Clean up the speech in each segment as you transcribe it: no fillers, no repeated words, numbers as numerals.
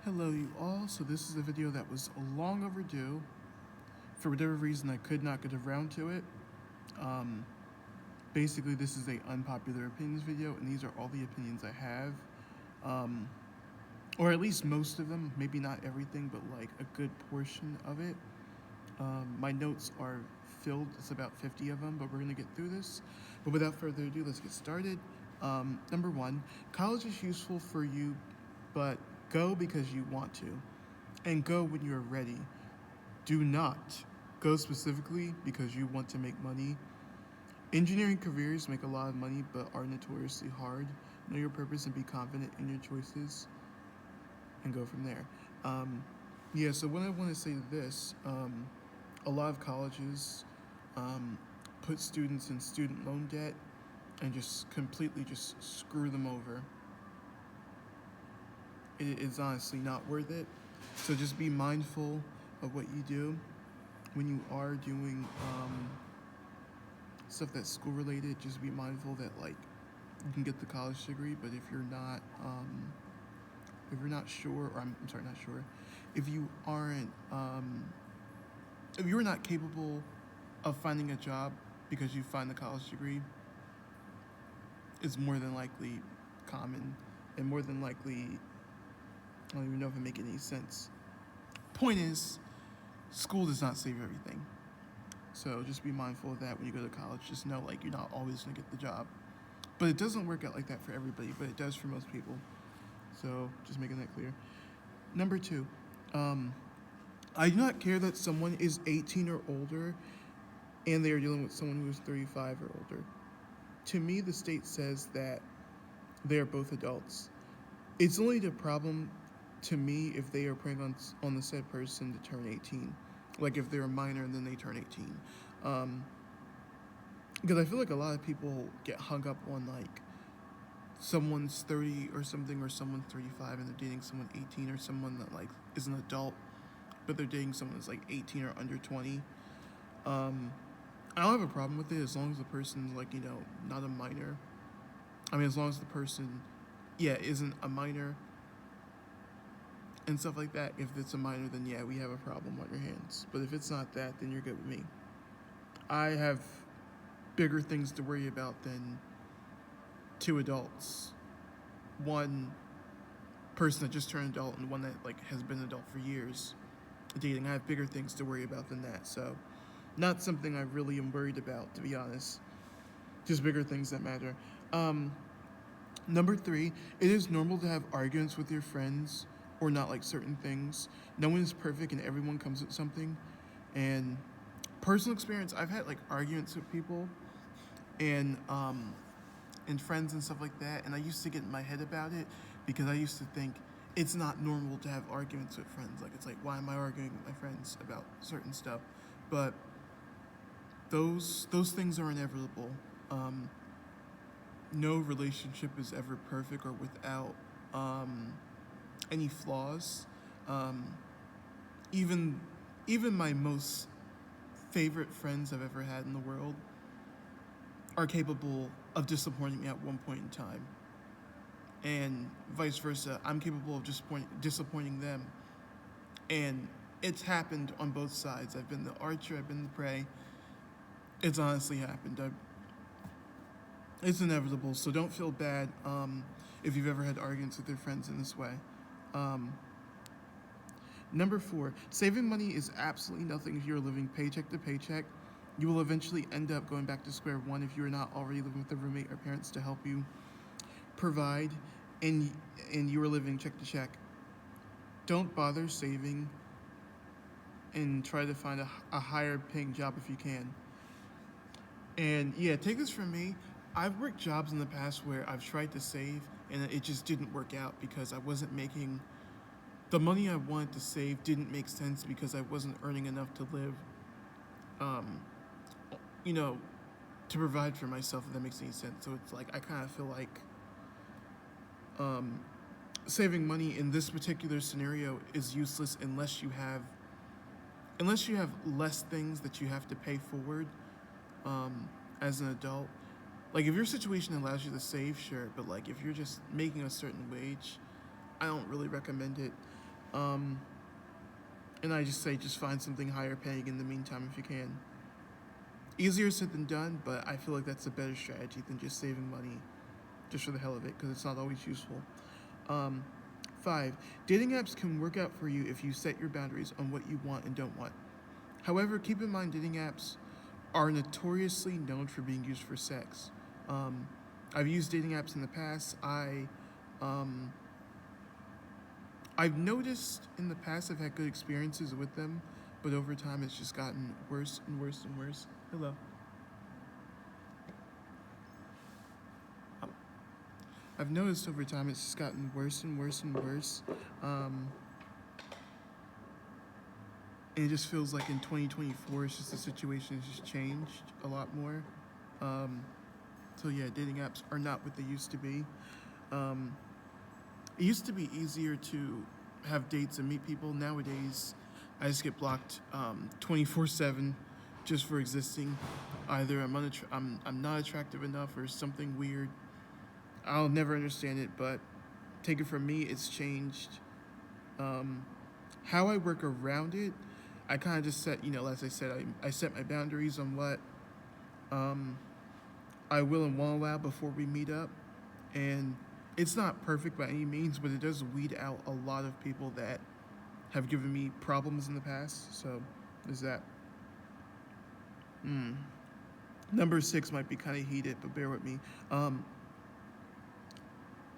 Hello you all, so this is a video that was long overdue. For whatever reason I could not get around to it. Basically this is a unpopular opinions video and these are all the opinions I have. Or at least most of them, maybe not everything, but like a good portion of it. My notes are filled, it's about 50 of them, but we're gonna get through this. But without further ado, let's get started. Number one, college is useful for you, but go because you want to, and go when you're ready. Do not go specifically because you want to make money. Engineering careers make a lot of money but are notoriously hard. Know your purpose and be confident in your choices and go from there. Yeah, so what I want to say to this, a lot of colleges put students in student loan debt and just completely just screw them over. It is honestly not worth it. So just be mindful of what you do when you are doing stuff that's school related. Just be mindful that like you can get the college degree, but if you're not sure, or I'm sorry, not sure, if you aren't, if you're not capable of finding a job because you find the college degree, it's more than likely common and more than likely, I don't even know if it makes any sense. Point is, school does not save everything. So just be mindful of that when you go to college. Just know like you're not always gonna get the job. But it doesn't work out like that for everybody, but it does for most people. So just making that clear. Number two, I do not care that someone is 18 or older and they are dealing with someone who is 35 or older. To me, the state says that they are both adults. It's only the problem to me if they are preying on the said person to turn 18. Like if they're a minor and then they turn 18. Because I feel like a lot of people get hung up on like someone's 30 or something, or someone's 35 and they're dating someone 18, or someone that like is an adult but they're dating someone that's like 18 or under 20. I don't have a problem with it as long as the person's like, not a minor. I mean, as long as the person, isn't a minor and stuff like that. If it's a minor, then yeah, we have a problem on your hands. But if it's not that, then you're good with me. I have bigger things to worry about than two adults. One person that just turned adult and one that like has been an adult for years dating. I have bigger things to worry about than that. So not something I really am worried about, to be honest. Just bigger things that matter. Number three, it is normal to have arguments with your friends or not like certain things. No one is perfect and everyone comes with something. And personal experience, I've had like arguments with people and friends and stuff like that, and I used to get in my head about it because I used to think it's not normal to have arguments with friends. Like, it's like, why am I arguing with my friends about certain stuff? But those things are inevitable. No relationship is ever perfect or without any flaws. Even my most favorite friends I've ever had in the world are capable of disappointing me at one point in time. And vice versa, I'm capable of disappointing them. And it's happened on both sides. I've been the archer, I've been the prey. It's honestly happened. It's inevitable, so don't feel bad if you've ever had arguments with your friends in this way. Number four, saving money is absolutely nothing if you're living paycheck to paycheck. You will eventually end up going back to square one if you're not already living with a roommate or parents to help you provide, and you are living check to check. Don't bother saving and try to find a higher paying job if you can. And yeah, take this from me. I've worked jobs in the past where I've tried to save and it just didn't work out because I wasn't making the money I wanted to save. Didn't make sense because I wasn't earning enough to live, to provide for myself, if that makes any sense. So it's like I kind of feel like saving money in this particular scenario is useless unless you have less things that you have to pay forward as an adult. Like, if your situation allows you to save, sure, but like if you're just making a certain wage, I don't really recommend it. Um, and I just say just find something higher paying in the meantime if you can. Easier said than done, but I feel like that's a better strategy than just saving money just for the hell of it, because it's not always useful. Um, 5. Dating apps can work out for you if you set your boundaries on what you want and don't want. However, keep in mind dating apps are notoriously known for being used for sex. Um, I've used dating apps in the past. Um, I've noticed in the past I've had good experiences with them, but over time it's just gotten worse and worse and worse. Hello. I've noticed over time it's just gotten worse and worse and worse. Um, and it just feels like in 2024, it's just the situation has just changed a lot more. Um, so yeah, dating apps are not what they used to be. Um, it used to be easier to have dates and meet people. Nowadays, I just get blocked 24/7 just for existing. Either I'm not attractive enough or something weird. I'll never understand it, but take it from me, it's changed. Um, how I work around it, I kind of just set, as I said, I set my boundaries on what um, I will and won't allow before we meet up. And it's not perfect by any means, but it does weed out a lot of people that have given me problems in the past. So there's that. Mm. Number 6 might be kind of heated, but bear with me.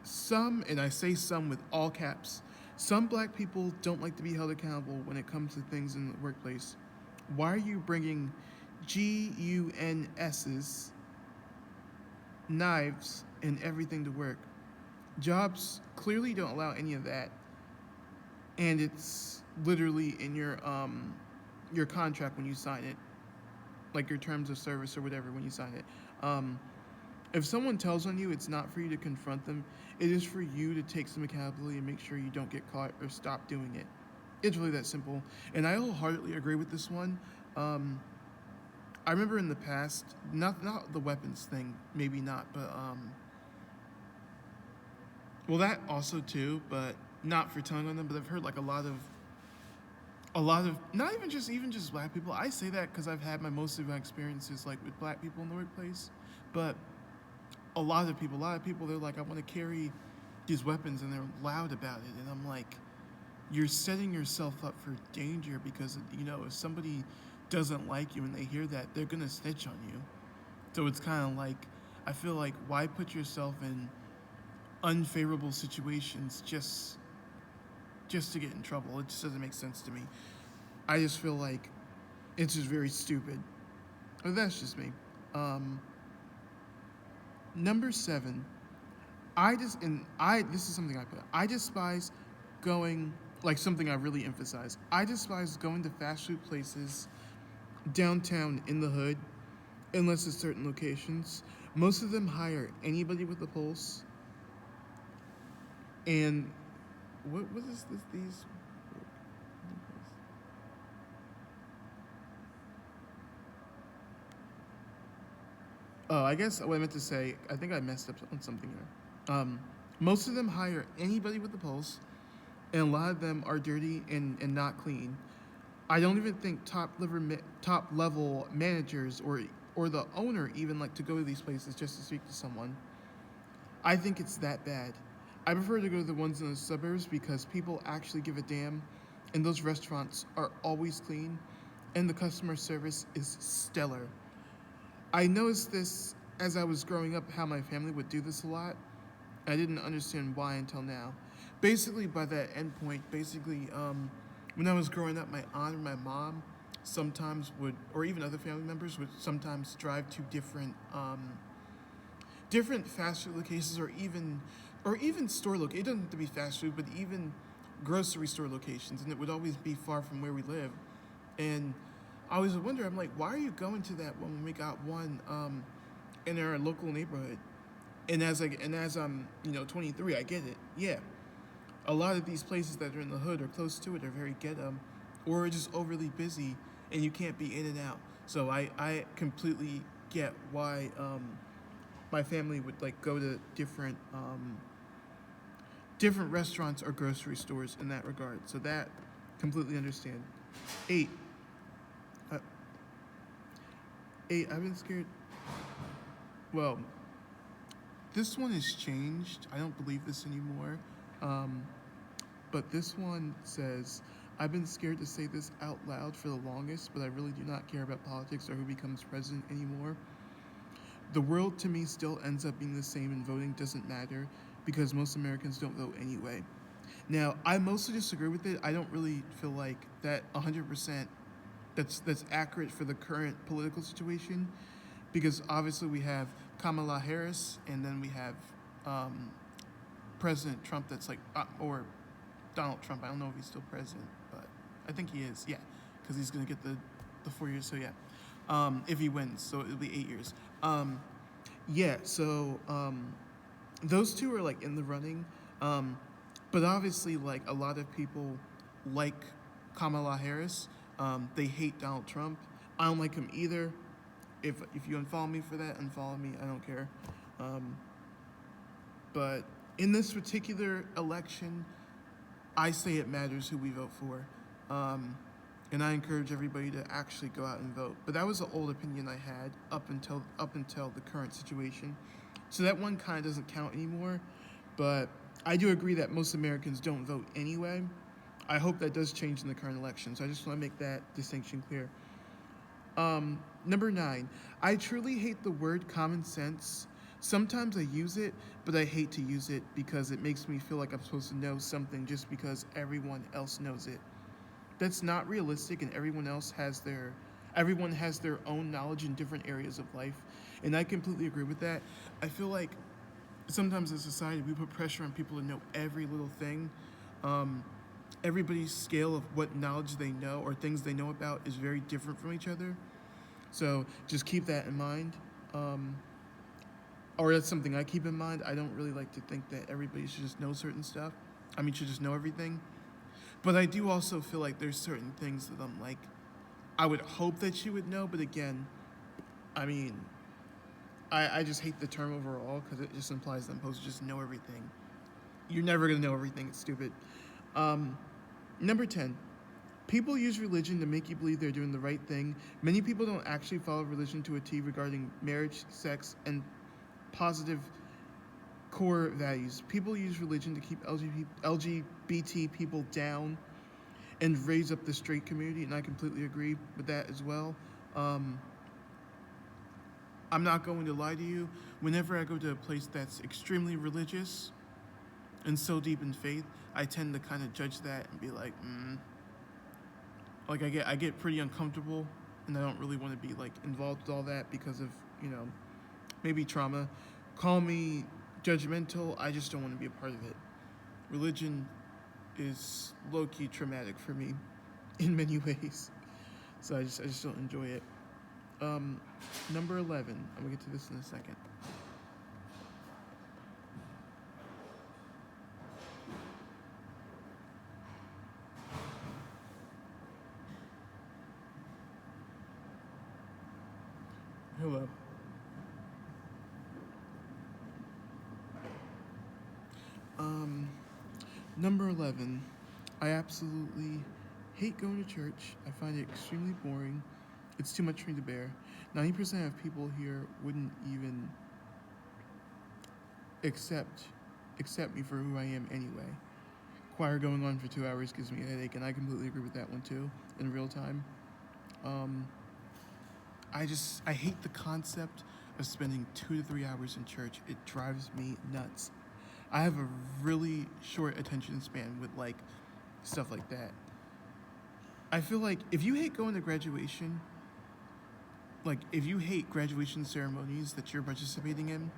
Some, and I say some with all caps, some black people don't like to be held accountable when it comes to things in the workplace. Why are you bringing GUNS's, knives, and everything to work? Jobs clearly don't allow any of that, and it's literally in your contract when you sign it, like your terms of service or whatever when you sign it. If someone tells on you, it's not for you to confront them. It is for you to take some accountability and make sure you don't get caught or stop doing it. It's really that simple. And I wholeheartedly agree with this one. I remember in the past, not the weapons thing, maybe not, but well, that also too, but not for telling on them. But I've heard like a lot of not even just black people. I say that because I've had most of my experiences like with black people in the workplace, but a lot of people, they're like, I want to carry these weapons, and they're loud about it, and I'm like, you're setting yourself up for danger because if somebody doesn't like you and they hear that, they're gonna snitch on you. So it's kind of like, I feel like, why put yourself in unfavorable situations just to get in trouble? It just doesn't make sense to me. I just feel like it's just very stupid. But that's just me. Number 7, this is something I put. I despise going, like something I really emphasize. I despise going to fast food places downtown in the hood, unless it's certain locations. Most of them hire anybody with a pulse. And what is this? These. Oh, I guess what I meant to say, I think I messed up on something here. Most of them hire anybody with a pulse, and a lot of them are dirty and not clean. I don't even think top level managers or the owner even like to go to these places just to speak to someone. I think it's that bad. I prefer to go to the ones in the suburbs because people actually give a damn, and those restaurants are always clean, and the customer service is stellar. I noticed this as I was growing up, how my family would do this a lot. I didn't understand why until now. Basically, by that end point, when I was growing up, my aunt or my mom sometimes would, or even other family members would sometimes drive to different fast food locations, or even store locations. It doesn't have to be fast food, but even grocery store locations, and it would always be far from where we live. And I always wonder, I'm like, why are you going to that one when we got one in our local neighborhood? And as I'm 23, I get it. Yeah, a lot of these places that are in the hood or close to it are very ghetto, or just overly busy, and you can't be in and out. So I completely get why my family would like go to different restaurants or grocery stores in that regard. So that completely understand. Eight. Uh, Eight. I've been scared. Well, this one has changed. I don't believe this anymore. Um, but this one says, I've been scared to say this out loud for the longest, but I really do not care about politics or who becomes president anymore. The world to me still ends up being the same, and voting doesn't matter because most Americans don't vote anyway. Now, I mostly disagree with it. I don't really feel like that 100% that's accurate for the current political situation, because obviously we have Kamala Harris, and then we have um, President Trump. That's like, or Donald Trump. I don't know if he's still president, but I think he is. Yeah, because he's gonna get the 4 years. So yeah, if he wins, so it'll be 8 years. Yeah. So those two are like in the running, but obviously like a lot of people like Kamala Harris. They hate Donald Trump. I don't like him either. If you unfollow me for that, unfollow me. I don't care. But in this particular election, I say it matters who we vote for. And I encourage everybody to actually go out and vote. But that was an old opinion I had up until the current situation. So that one kind of doesn't count anymore. But I do agree that most Americans don't vote anyway. I hope that does change in the current election. So I just want to make that distinction clear. Number 9, I truly hate the word common sense. Sometimes I use it, but I hate to use it because it makes me feel like I'm supposed to know something just because everyone else knows it. That's not realistic, and everyone has their own knowledge in different areas of life, and I completely agree with that. I feel like sometimes as a society we put pressure on people to know every little thing. Everybody's scale of what knowledge they know or things they know about is very different from each other. So just keep that in mind. Or that's something I keep in mind. I don't really like to think that everybody should just know certain stuff. Should just know everything. But I do also feel like there's certain things that I'm like, I would hope that you would know. But again, I just hate the term overall because it just implies that I'm supposed to just know everything. You're never going to know everything. It's stupid. Number 10, people use religion to make you believe they're doing the right thing. Many people don't actually follow religion to a T regarding marriage, sex, and positive core values. People use religion to keep LGBT people down and raise up the straight community, and I completely agree with that as well. I'm not going to lie to you. Whenever I go to a place that's extremely religious and so deep in faith, I tend to kind of judge that and be like, like I get pretty uncomfortable, and I don't really want to be like involved with all that because of maybe trauma. Call me judgmental. I just don't want to be a part of it. Religion is low-key traumatic for me in many ways, so I just don't enjoy it. Number 11. I'm gonna get to this in a second. Hello. Number 11. I absolutely hate going to church. I find it extremely boring. It's too much for me to bear. 90% of people here wouldn't even accept me for who I am anyway. Choir going on for 2 hours gives me a headache, and I completely agree with that one too, in real time. I hate the concept of spending 2 to 3 hours in church. It drives me nuts. I have a really short attention span with like stuff like that. I feel like if you hate going to graduation, like if you hate graduation ceremonies that you're participating in,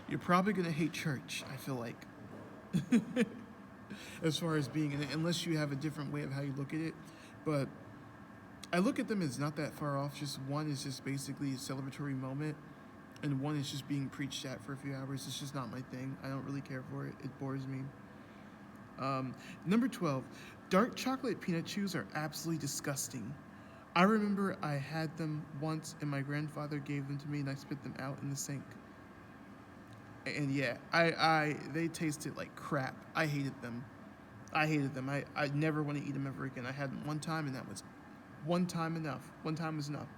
you're probably gonna hate church, I feel like. As far as being in it, unless you have a different way of how you look at it. But I look at them as not that far off. Just one is just basically a celebratory moment, and one is just being preached at for a few hours. It's just not my thing. I don't really care for it. It bores me. Number 12, dark chocolate peanut chews are absolutely disgusting. I remember I had them once, and my grandfather gave them to me, and I spit them out in the sink. And yeah, they tasted like crap. I hated them. I never want to eat them ever again. I had them one time, and that was one time enough. One time was enough.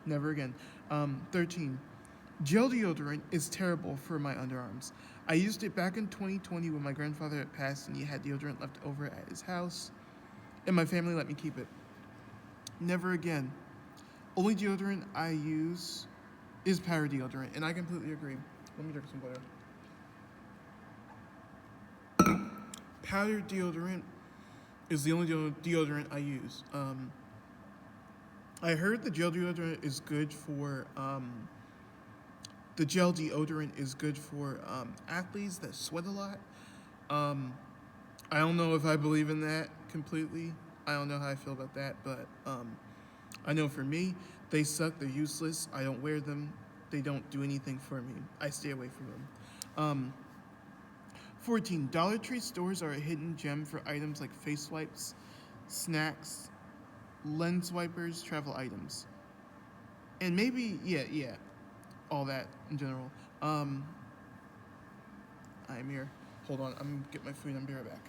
Never again. 13. Gel deodorant is terrible for my underarms. I used it back in 2020 when my grandfather had passed and he had deodorant left over at his house, and my family let me keep it. Never again. Only deodorant I use is power deodorant, and I completely agree. Let me drink some water. Powdered deodorant is the only deodorant I use. I heard the gel deodorant is good for the gel deodorant is good for athletes that sweat a lot. Um, I don't know if I believe in that completely. I don't know how I feel about that, but I know for me, they suck. They're useless. I don't wear them. They don't do anything for me. I stay away from them. Um, 14. Dollar Tree stores are a hidden gem for items like face wipes, snacks, lens wipers, travel items, and maybe yeah, all that in general. I'm here. Hold on, I'm gonna get my food. I'm be right back.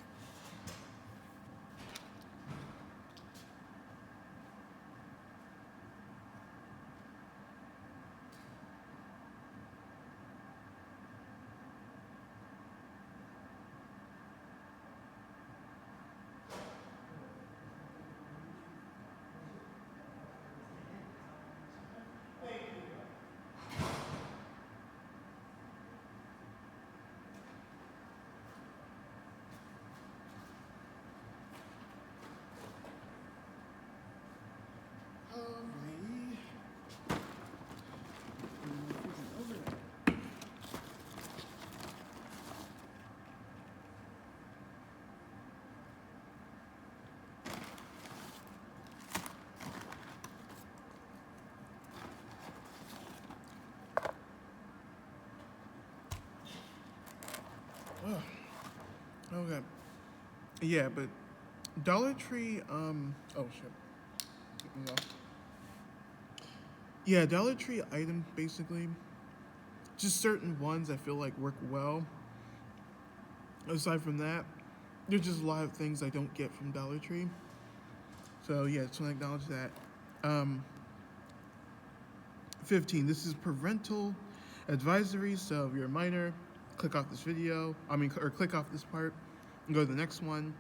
Oh, okay. Yeah, but Dollar Tree. Oh shit. No. Yeah, Dollar Tree items basically. Just certain ones I feel like work well. Aside from that, there's just a lot of things I don't get from Dollar Tree. So yeah, just want to acknowledge that. Um, 15. This is parental advisory. So if you're a minor, click off this video. Or click off this part and go to the next one.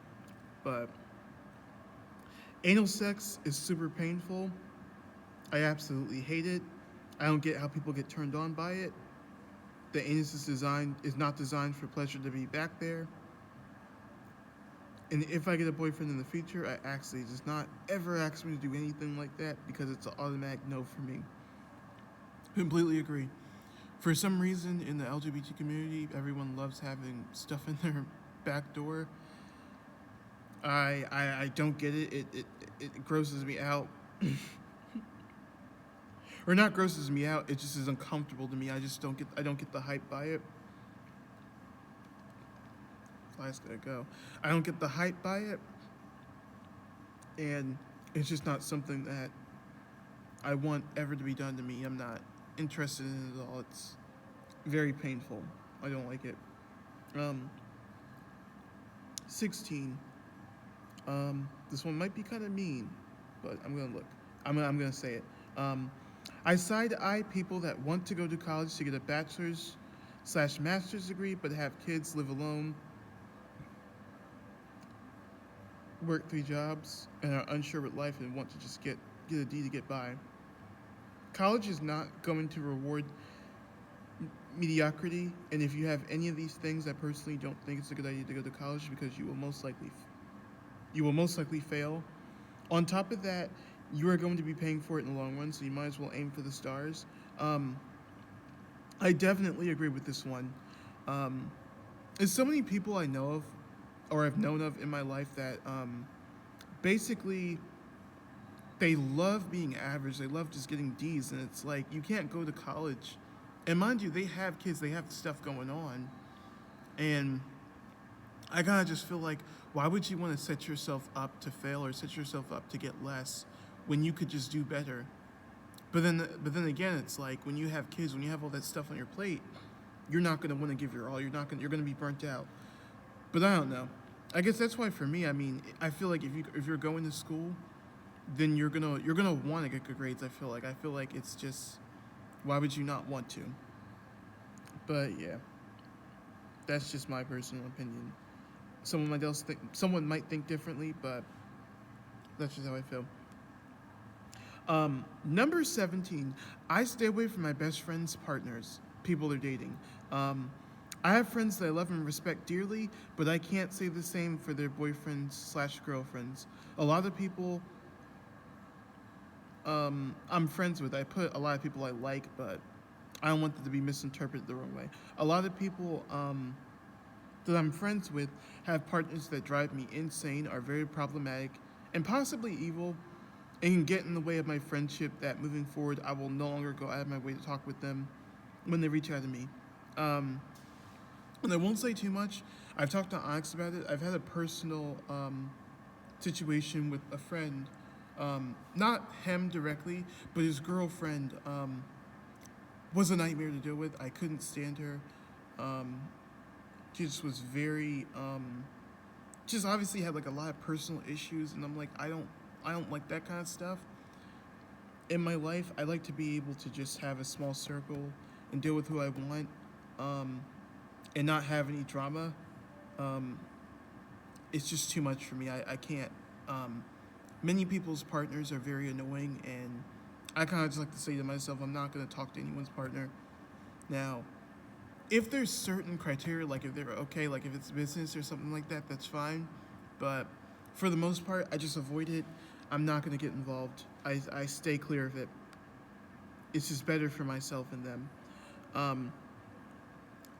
But anal sex is super painful. I absolutely hate it. I don't get how people get turned on by it. The anus is not designed for pleasure to be back there. And if I get a boyfriend in the future, I actually does not ever ask me to do anything like that because it's an automatic no for me. Completely agree. For some reason in the LGBT community, everyone loves having stuff in their back door. I don't get it. It grosses me out. Or not grosses me out. It just is uncomfortable to me. I don't get the hype by it. Fly's gotta go. I don't get the hype by it, and it's just not something that I want ever to be done to me. I'm not interested in it at all. It's very painful. I don't like it. 16. This one might be kind of mean, but I'm gonna look. I'm gonna say it. I side eye people that want to go to college to get a bachelor's/master's degree, but have kids, live alone, work 3 jobs, and are unsure with life and want to just get a D to get by. College is not going to reward mediocrity, and if you have any of these things, I personally don't think it's a good idea to go to college because you will most likely fail. On top of that, you are going to be paying for it in the long run, so you might as well aim for the stars. I definitely agree with this one. There's so many people I know of, or I've known of in my life that basically they love being average. They love just getting D's, and it's like you can't go to college. And mind you, they have kids. They have stuff going on, and I kind of just feel like, why would you want to set yourself up to fail or set yourself up to get less when you could just do better? But then again, it's like when you have kids, when you have all that stuff on your plate, you're not gonna want to give your all. You're gonna be burnt out. But I don't know. I guess that's why for me, I mean, I feel like if you're going to school, then you're gonna want to get good grades. I feel like it's just, why would you not want to? But yeah, that's just my personal opinion. Someone might think differently, but that's just how I feel. Number 17, I stay away from my best friends' partners, people they're dating. I have friends that I love and respect dearly, but I can't say the same for their boyfriends slash girlfriends. A lot of people I'm friends with, I put a lot of people I like, but I don't want them to be misinterpreted the wrong way. A lot of people that I'm friends with have partners that drive me insane, are very problematic, and possibly evil, and can get in the way of my friendship that moving forward I will no longer go out of my way to talk with them when they reach out to me. Um, and I won't say too much. I've talked to Onyx about it. I've had a personal situation with a friend, not him directly, but his girlfriend was a nightmare to deal with. I couldn't stand her. Um, she just was very, just obviously had like a lot of personal issues, and I'm like, I don't like that kind of stuff in my life. I like to be able to just have a small circle and deal with who I want, um, and not have any drama. Um, it's just too much for me. I can't. Um, Many people's partners are very annoying, and I kind of just like to say to myself, I'm not going to talk to anyone's partner. Now, if there's certain criteria, like if they're okay, like if it's business or something like that, that's fine. But for the most part, I just avoid it. I'm not going to get involved. I stay clear of it. It's just better for myself and them. Um,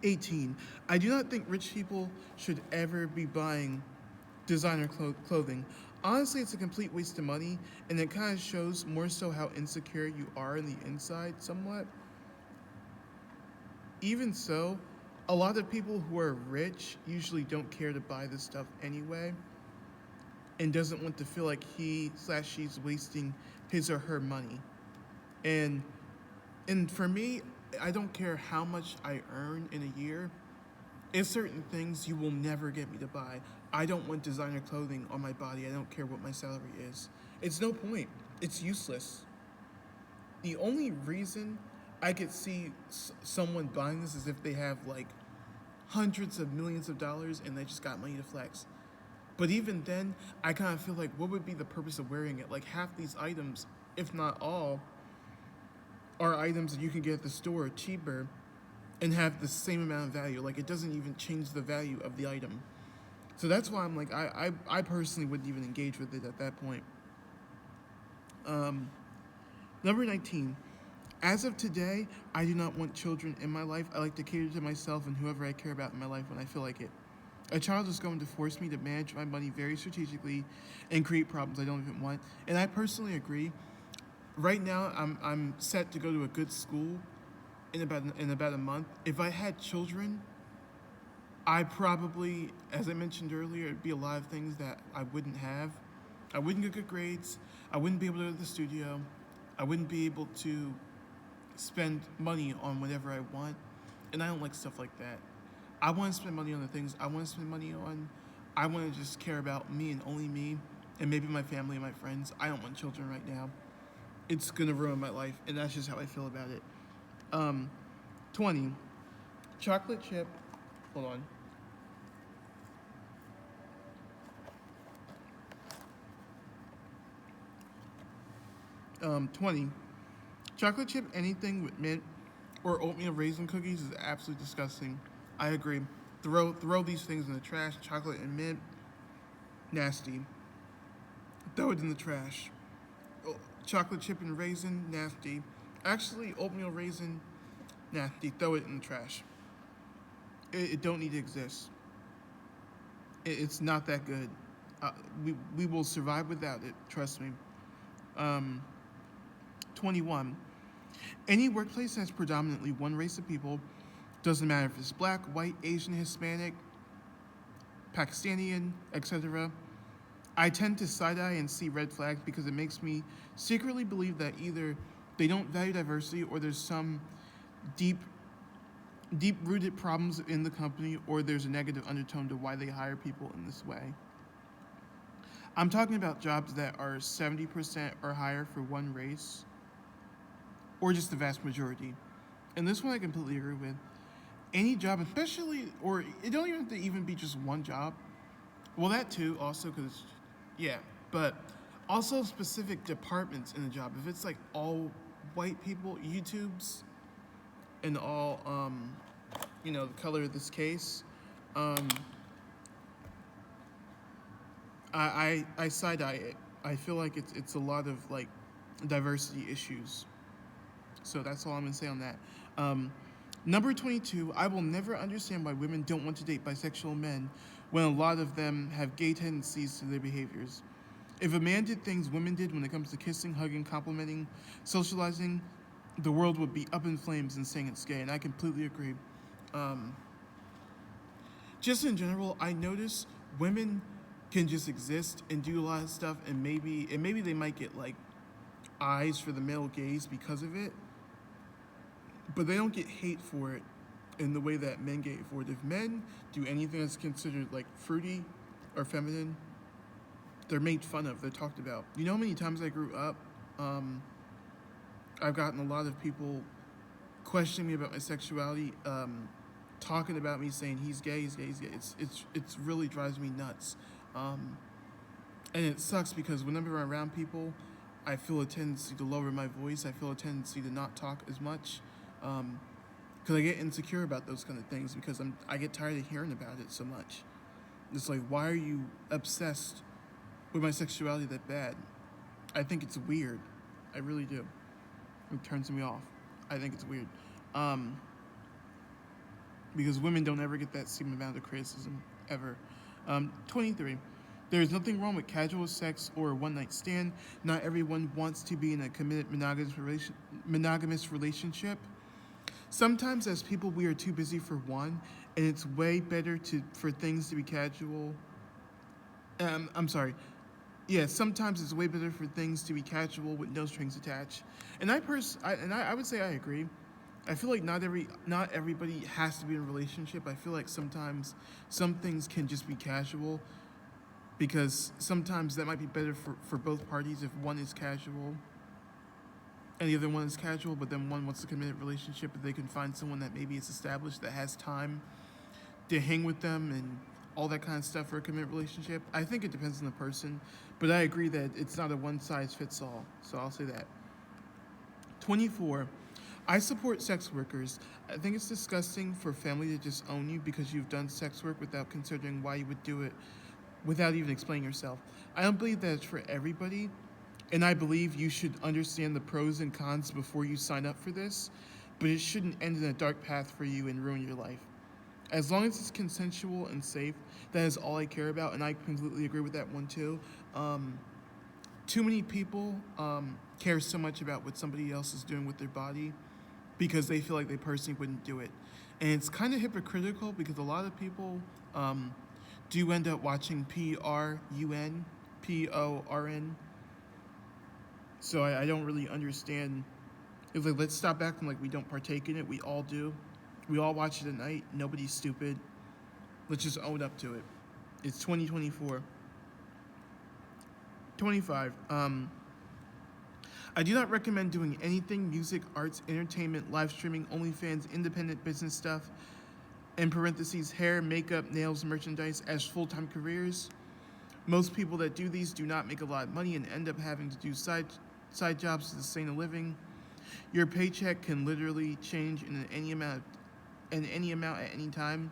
18. I do not think rich people should ever be buying designer clothing. Honestly, it's a complete waste of money, and it kind of shows more so how insecure you are in the inside, somewhat. Even so, a lot of people who are rich usually don't care to buy this stuff anyway, and doesn't want to feel like he slash she's wasting his or her money. And for me, I don't care how much I earn in a year. If certain things you will never get me to buy. I don't want designer clothing on my body. I don't care what my salary is. It's no point. It's useless. The only reason I could see someone buying this is if they have like hundreds of millions of dollars and they just got money to flex. But even then, I kind of feel like, what would be the purpose of wearing it? Like half these items, if not all, are items that you can get at the store cheaper and have the same amount of value. Like it doesn't even change the value of the item. So that's why I'm like, I personally wouldn't even engage with it at that point. Um, Number 19. As of today, I do not want children in my life. I like to cater to myself and whoever I care about in my life when I feel like it. A child is going to force me to manage my money very strategically and create problems I don't even want. And I personally agree. Right now, I'm set to go to a good school in about a month. If I had children, I probably, as I mentioned earlier, it'd be a lot of things that I wouldn't have. I wouldn't get good grades. I wouldn't be able to go to the studio. I wouldn't be able to spend money on whatever I want. And I don't like stuff like that. I want to spend money on the things I want to spend money on. I want to just care about me and only me, and maybe my family and my friends. I don't want children right now. It's going to ruin my life, and that's just how I feel about it. 20. Chocolate chip. Hold on. 20. Chocolate chip anything with mint or oatmeal raisin cookies is absolutely disgusting. I agree. Throw these things in the trash. Chocolate and mint, nasty. Throw it in the trash. Chocolate chip and raisin, nasty. Actually, oatmeal raisin, nasty. Throw it in the trash. It don't need to exist. It's not that good. We will survive without it. Trust me. Um, 21. Any workplace that has predominantly one race of people, doesn't matter if it's black, white, Asian, Hispanic, Pakistani, etc. I tend to side-eye and see red flags because it makes me secretly believe that either they don't value diversity or there's some deep deep-rooted problems in the company, or there's a negative undertone to why they hire people in this way. I'm talking about jobs that are 70% or higher for one race, or just the vast majority. And this one I completely agree with. Any job, especially, or it don't even have to even be just one job. Well, that too, also, because, yeah, but also specific departments in a job. If it's like all white people, YouTubes, and all, the color of this case, um, I side eye it. I feel like it's a lot of like diversity issues. So that's all I'm gonna say on that. Number 22, I will never understand why women don't want to date bisexual men when a lot of them have gay tendencies to their behaviors. If a man did things women did when it comes to kissing, hugging, complimenting, socializing, the world would be up in flames and saying it's gay, and I completely agree. Um, just in general, I notice women can just exist and do a lot of stuff, and maybe they might get like eyes for the male gaze because of it, but they don't get hate for it in the way that men get hate for it. If men do anything that's considered like fruity or feminine, they're made fun of. They're talked about. You know how many times I grew up, I've gotten a lot of people questioning me about my sexuality, talking about me, saying he's gay, he's gay, he's gay. It's really drives me nuts, and it sucks because whenever I'm around people, I feel a tendency to lower my voice. I feel a tendency to not talk as much, because I get insecure about those kind of things because I get tired of hearing about it so much. It's like, why are you obsessed with my sexuality that bad? I think it's weird. I really do. It turns me off. I think it's weird. Because women don't ever get that same amount of criticism, ever. 23. There is nothing wrong with casual sex or a one-night stand. Not everyone wants to be in a committed monogamous relationship. Sometimes as people we are too busy for one, and it's way better for things to be casual. I'm sorry. Yeah, sometimes it's way better for things to be casual with no strings attached. And I would say I agree. I feel like not everybody has to be in a relationship. I feel like sometimes some things can just be casual, because sometimes that might be better for both parties if one is casual and the other one is casual, but then one wants a committed relationship, but they can find someone that maybe is established that has time to hang with them and all that kind of stuff for a committed relationship. I think it depends on the person, but I agree that it's not a one-size-fits-all, so I'll say that. 24. I support sex workers. I think it's disgusting for family to just own you because you've done sex work without considering why you would do it, without even explaining yourself. I don't believe that it's for everybody, and I believe you should understand the pros and cons before you sign up for this, but it shouldn't end in a dark path for you and ruin your life. As long as it's consensual and safe, that is all I care about, and I completely agree with that one too. Too many people care so much about what somebody else is doing with their body because they feel like they personally wouldn't do it. And it's kind of hypocritical because a lot of people do end up watching PRUN, PORN. So I don't really understand. It's like, let's stop acting like we don't partake in it. We all do. We all watch it at night. Nobody's stupid. Let's just own up to it. It's 2024. 25. I do not recommend doing anything music, arts, entertainment, live streaming, OnlyFans, independent business stuff, in parentheses, hair, makeup, nails, merchandise, as full-time careers. Most people that do these do not make a lot of money and end up having to do side jobs to sustain a living. Your paycheck can literally change in any amount at any time.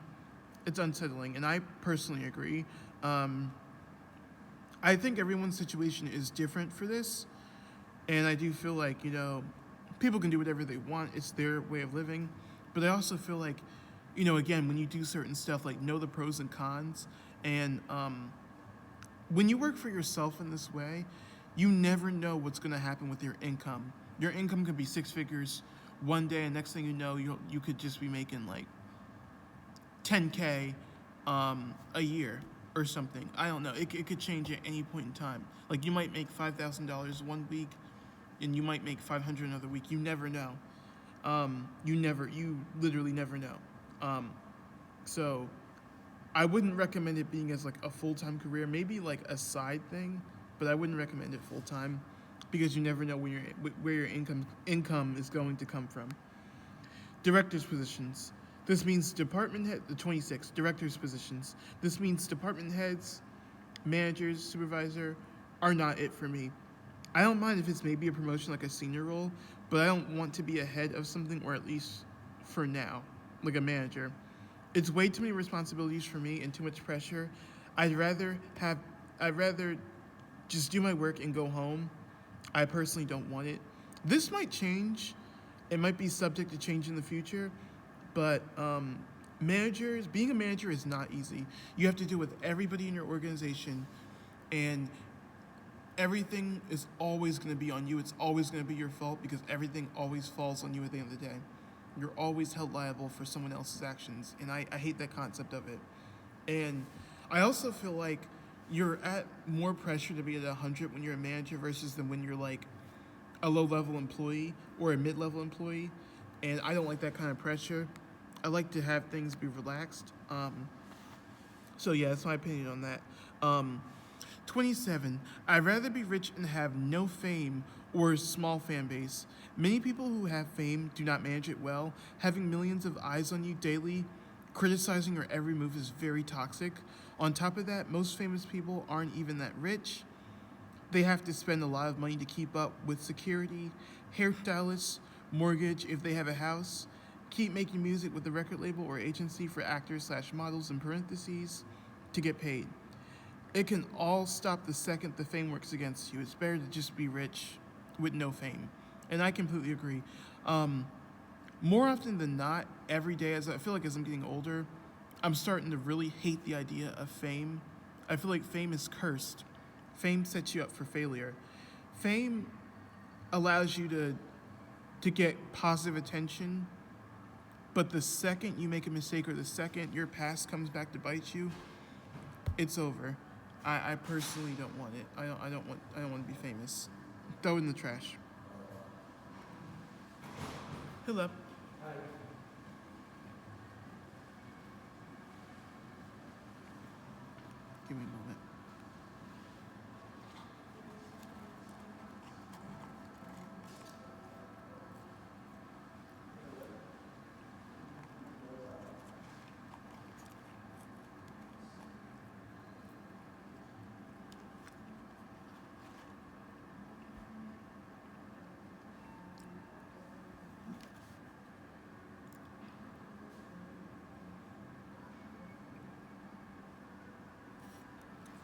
It's unsettling, and I personally agree. I think everyone's situation is different for this, and I do feel like, people can do whatever they want. It's their way of living. But I also feel like, again, when you do certain stuff, like know the pros and cons, and when you work for yourself in this way, you never know what's going to happen with your income. Your income could be six figures one day, and next thing you know, you could just be making like $10K a year or something. I don't know. It could change at any point in time. Like, you might make $5,000 one week, and you might make $500 another week. You never know. You literally never know. Um, so I wouldn't recommend it being as like a full time career. Maybe like a side thing, but I wouldn't recommend it full time because you never know where your income is going to come from. Directors positions. This means department head. The 26 directors positions. This means department heads, managers, supervisor are not it for me. I don't mind if it's maybe a promotion like a senior role, but I don't want to be ahead of something, or at least for now, like a manager. It's way too many responsibilities for me and too much pressure. I'd rather have I'd rather just do my work and go home. I personally don't want it. This might change. It might be subject to change in the future, but being a manager is not easy. You have to deal with everybody in your organization, and everything is always going to be on you. It's always going to be your fault because everything always falls on you at the end of the day. You're always held liable for someone else's actions, and I hate that concept of it. And I also feel like you're at more pressure to be at 100 when you're a manager versus than when you're like a low level employee or a mid level employee. And I don't like that kind of pressure. I like to have things be relaxed. So yeah, that's my opinion on that. Um, 27. I'd rather be rich and have no fame or a small fan base. Many people who have fame do not manage it well. Having millions of eyes on you daily, criticizing your every move is very toxic. On top of that, most famous people aren't even that rich. They have to spend a lot of money to keep up with security, hairstylists, mortgage if they have a house, keep making music with the record label or agency for actors slash models in parentheses to get paid. It can all stop the second the fame works against you. It's better to just be rich with no fame. And I completely agree. Um, More often than not, every day, as I feel like as I'm getting older, I'm starting to really hate the idea of fame. I feel like fame is cursed. Fame sets you up for failure. Fame allows you to get positive attention, but the second you make a mistake or the second your past comes back to bite you, it's over. I personally don't want it. I don't want to be famous. Throw it in the trash. Hello. Give me a moment.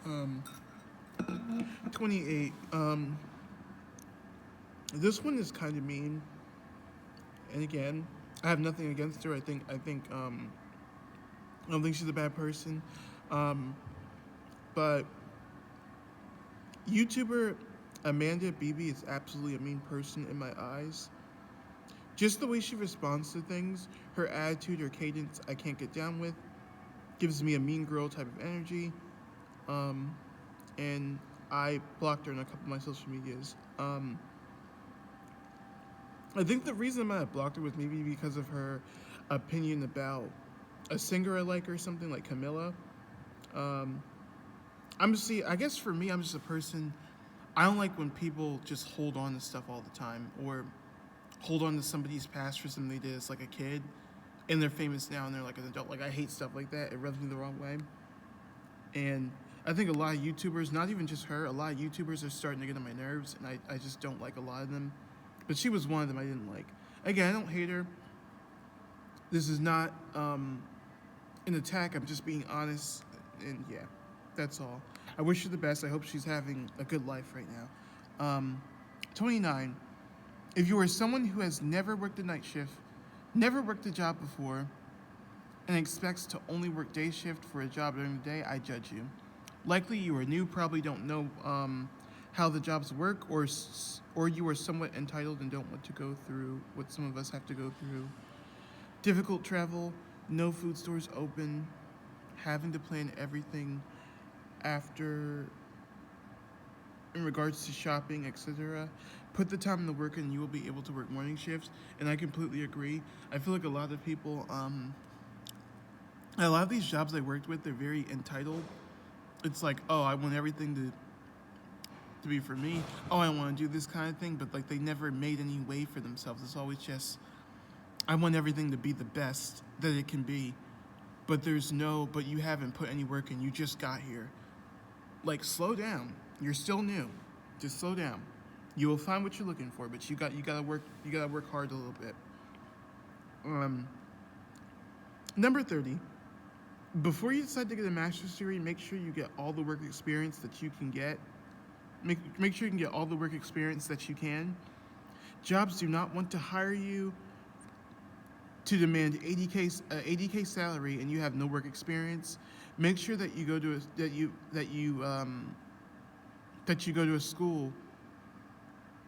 Um, 28. This one is kind of mean. And again, I have nothing against her. I don't think she's a bad person. Um, but YouTuber Amanda Beebe is absolutely a mean person in my eyes. Just the way she responds to things, her attitude, her cadence, I can't get down with. Gives me a mean girl type of energy. Um, and I blocked her on a couple of my social medias. I think the reason I blocked her was maybe because of her opinion about a singer I like or something like Camilla. Um, I guess for me, I'm just a person. I don't like when people just hold on to stuff all the time or hold on to somebody's past for something they did as like a kid, and they're famous now and they're like an adult. Like I hate stuff like that. It rubs me the wrong way. And I think a lot of YouTubers, not even just her, a lot of YouTubers are starting to get on my nerves, and I just don't like a lot of them. But she was one of them I didn't like. Again, I don't hate her. This is not an attack. I'm just being honest, and yeah, that's all. I wish her the best. I hope she's having a good life right now. 29. If you are someone who has never worked a night shift, never worked a job before, and expects to only work day shift for a job during the day, I judge you. Likely you are new, probably don't know how the jobs work, or you are somewhat entitled and don't want to go through what some of us have to go through. Difficult travel, no food stores open, having to plan everything after in regards to shopping, etc. Put the time in the work and you will be able to work morning shifts. And I completely agree. I feel like a lot of people A lot of these jobs I worked with, they're very entitled. It's like, oh, I want everything to be for me. Oh, I want to do this kind of thing, but like they never made any way for themselves. It's always just, I want everything to be the best that it can be. But you haven't put any work in. You just got here. Like, slow down. You're still new. Just slow down. You will find what you're looking for, but you gotta work hard a little bit. Um, Number 30. Before you decide to get a master's degree, make sure you get all the work experience that you can get. Make sure you can get all the work experience that you can. Jobs do not want to hire you to demand 80K salary and you have no work experience. Make sure that you go to that you go to a school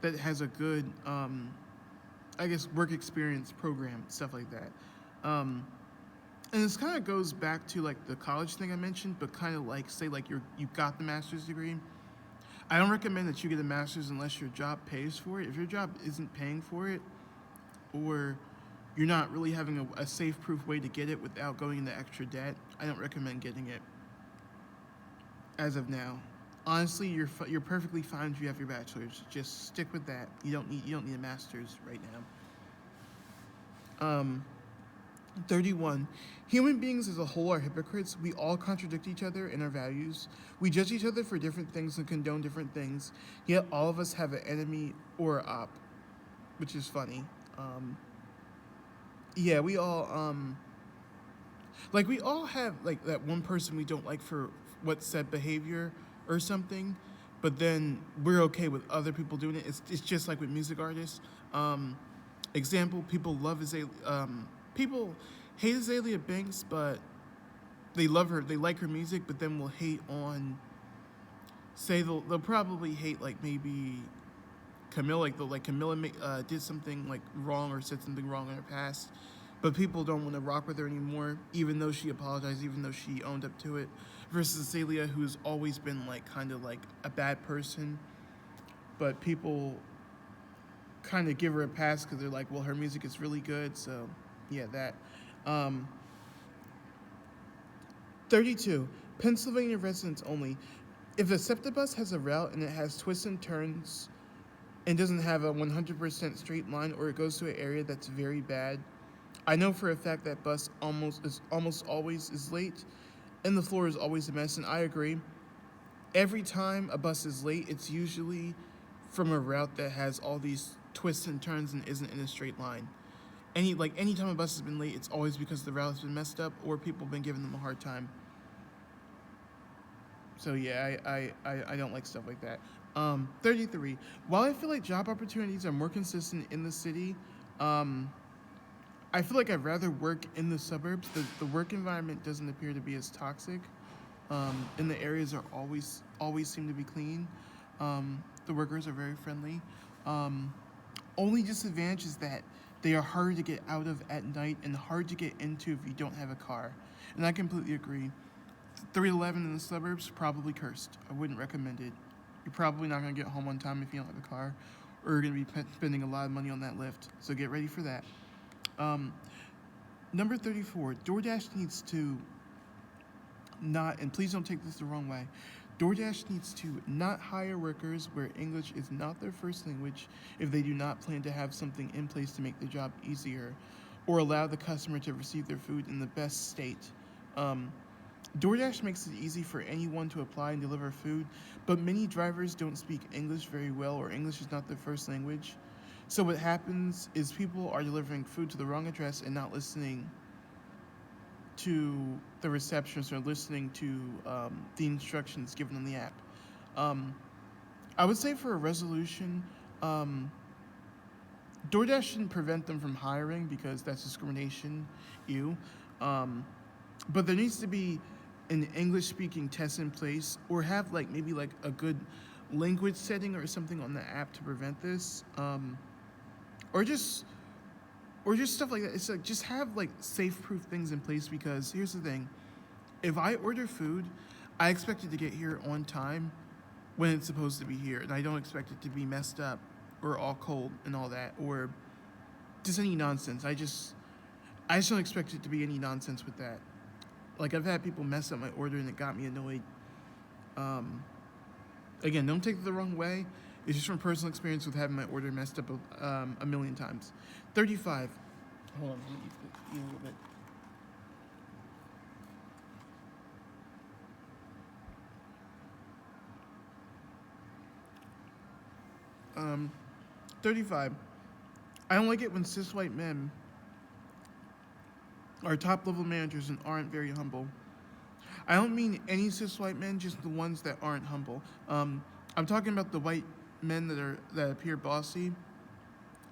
that has a good work experience program, stuff like that. And this kind of goes back to like the college thing I mentioned, but kind of like say like you got the master's degree. I don't recommend that you get a master's unless your job pays for it. If your job isn't paying for it, or you're not really having a safe proof way to get it without going into extra debt, I don't recommend getting it as of now. Honestly, you're perfectly fine if you have your bachelor's. Just stick with that. You don't need a master's right now. 31. Human beings as a whole are hypocrites. We all contradict each other in our values. We judge each other for different things and condone different things. Yet all of us have an enemy or an op, which is funny. Yeah, we all we all have like that one person we don't like for what said behavior or something, but then we're okay with other people doing it. It's just like with music artists. Example: people hate Azalea Banks, but they love her. They like her music, but then will hate on. They'll probably hate like maybe Camilla, like Camilla did something like wrong or said something wrong in her past, but people don't want to rock with her anymore, even though she apologized, even though she owned up to it. Versus Azalea, who's always been like kind of like a bad person, but people kind of give her a pass because they're like, well, her music is really good, so yeah, that. 32. Pennsylvania residents only. If a SEPTA bus has a route and it has twists and turns and doesn't have a 100% straight line, or it goes to an area that's very bad, I know for a fact that bus almost always is late, and the floor is always a mess. And I agree. Every time a bus is late, it's usually from a route that has all these twists and turns and isn't in a straight line. Anytime a bus has been late, it's always because the route has been messed up or people have been giving them a hard time. So yeah, I don't like stuff like that. 33. While I feel like job opportunities are more consistent in the city, I feel like I'd rather work in the suburbs. The work environment doesn't appear to be as toxic, and the areas are always seem to be clean. The workers are very friendly. Only disadvantage is that they are hard to get out of at night and hard to get into if you don't have a car. And I completely agree. 311 in the suburbs, probably cursed. I wouldn't recommend it. You're probably not going to get home on time if you don't have a car, or you're going to be spending a lot of money on that lift. So get ready for that. Number 34, DoorDash needs to not, and please don't take this the wrong way, DoorDash needs to not hire workers where English is not their first language if they do not plan to have something in place to make the job easier or allow the customer to receive their food in the best state. DoorDash makes it easy for anyone to apply and deliver food, but many drivers don't speak English very well, or English is not their first language. So what happens is people are delivering food to the wrong address and not listening to the receptionist or listening to the instructions given on the app. I would say for a resolution, DoorDash shouldn't prevent them from hiring because that's discrimination. But there needs to be an English-speaking test in place, or have maybe a good language setting or something on the app to prevent this, or just stuff like that. It's like just have safe-proof things in place, because here's the thing: if I order food, I expect it to get here on time when it's supposed to be here, and I don't expect it to be messed up or all cold and all that, or just any nonsense. I just don't expect it to be any nonsense with that. Like, I've had people mess up my order and it got me annoyed. Um, Again, don't take it the wrong way. It's just from personal experience with having my order messed up a million times. 35. Hold on, let me eat a little bit. 35. I don't like it when cis white men are top level managers and aren't very humble. I don't mean any cis white men, just the ones that aren't humble. I'm talking about the white men that appear bossy,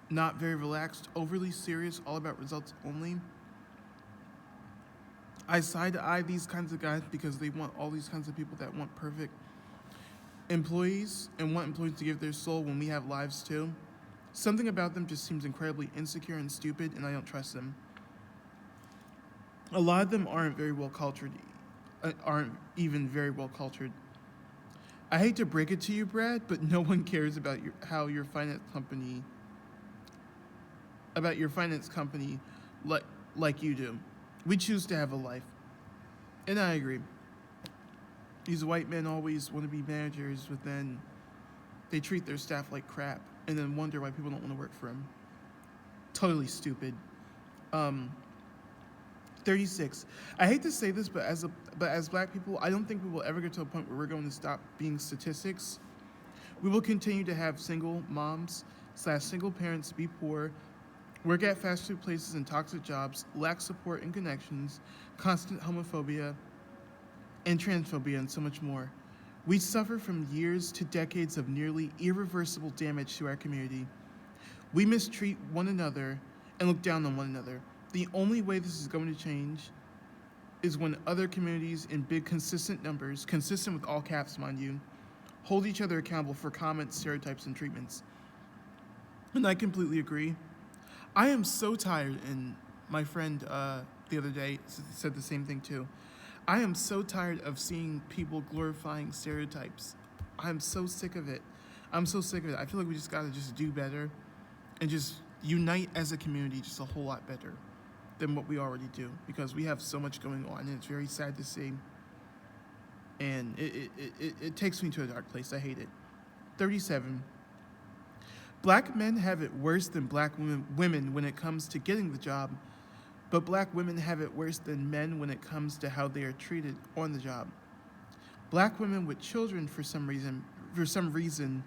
not very relaxed, overly serious, all about results only. I side eye these kinds of guys because they want all these kinds of people that want perfect employees and want employees to give their soul when we have lives too. Something about them just seems incredibly insecure and stupid, and I don't trust them. A lot of them aren't very well cultured, aren't even very well cultured. I hate to break it to you, Brad, but no one cares about how your finance company, like you do. We choose to have a life, and I agree. These white men always want to be managers, but then they treat their staff like crap, and then wonder why people don't want to work for them. Totally stupid. 36. I hate to say this, but as black people, I don't think we will ever get to a point where we're going to stop being statistics. We will continue to have single moms / single parents be poor, work at fast food places and toxic jobs, lack support and connections, constant homophobia, and transphobia, and so much more. We suffer from years to decades of nearly irreversible damage to our community. We mistreat one another and look down on one another. The only way this is going to change is when other communities in big, consistent numbers, consistent with all caps, mind you, hold each other accountable for comments, stereotypes, and treatments. And I completely agree. I am so tired, and my friend the other day said the same thing too. I am so tired of seeing people glorifying stereotypes. I'm so sick of it. I'm so sick of it. I feel like we just gotta just do better and just unite as a community just a whole lot better than what we already do, because we have so much going on, and it's very sad to see. And it takes me to a dark place. I hate it. 37. Black men have it worse than black women when it comes to getting the job, but black women have it worse than men when it comes to how they are treated on the job. Black women with children for some reason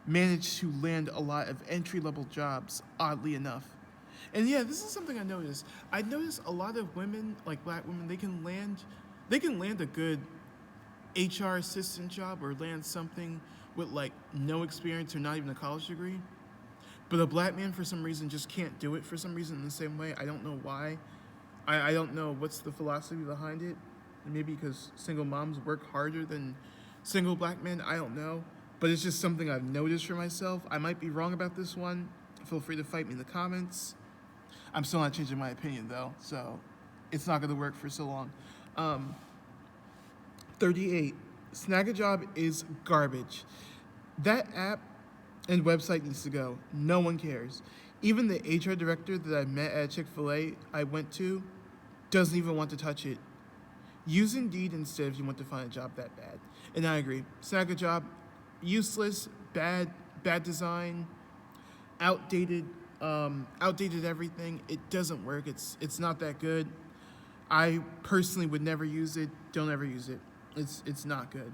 manage to land a lot of entry-level jobs, oddly enough. And yeah, this is something I noticed. I noticed a lot of women, like black women, they can land a good HR assistant job or land something with like no experience or not even a college degree. But a black man for some reason just can't do it for some reason in the same way. I don't know why. I don't know what's the philosophy behind it. Maybe because single moms work harder than single black men. I don't know. But it's just something I've noticed for myself. I might be wrong about this one. Feel free to fight me in the comments. I'm still not changing my opinion though, so it's not gonna work for so long. 38. Snag a Job is garbage. That app and website needs to go. No one cares. Even the HR director that I met at Chick-fil-A I went to doesn't even want to touch it. Use Indeed instead if you want to find a job that bad. And I agree. Snag a Job, useless, bad design, outdated everything. It doesn't work. It's not that good. I personally would never use it. Don't ever use it. It's not good.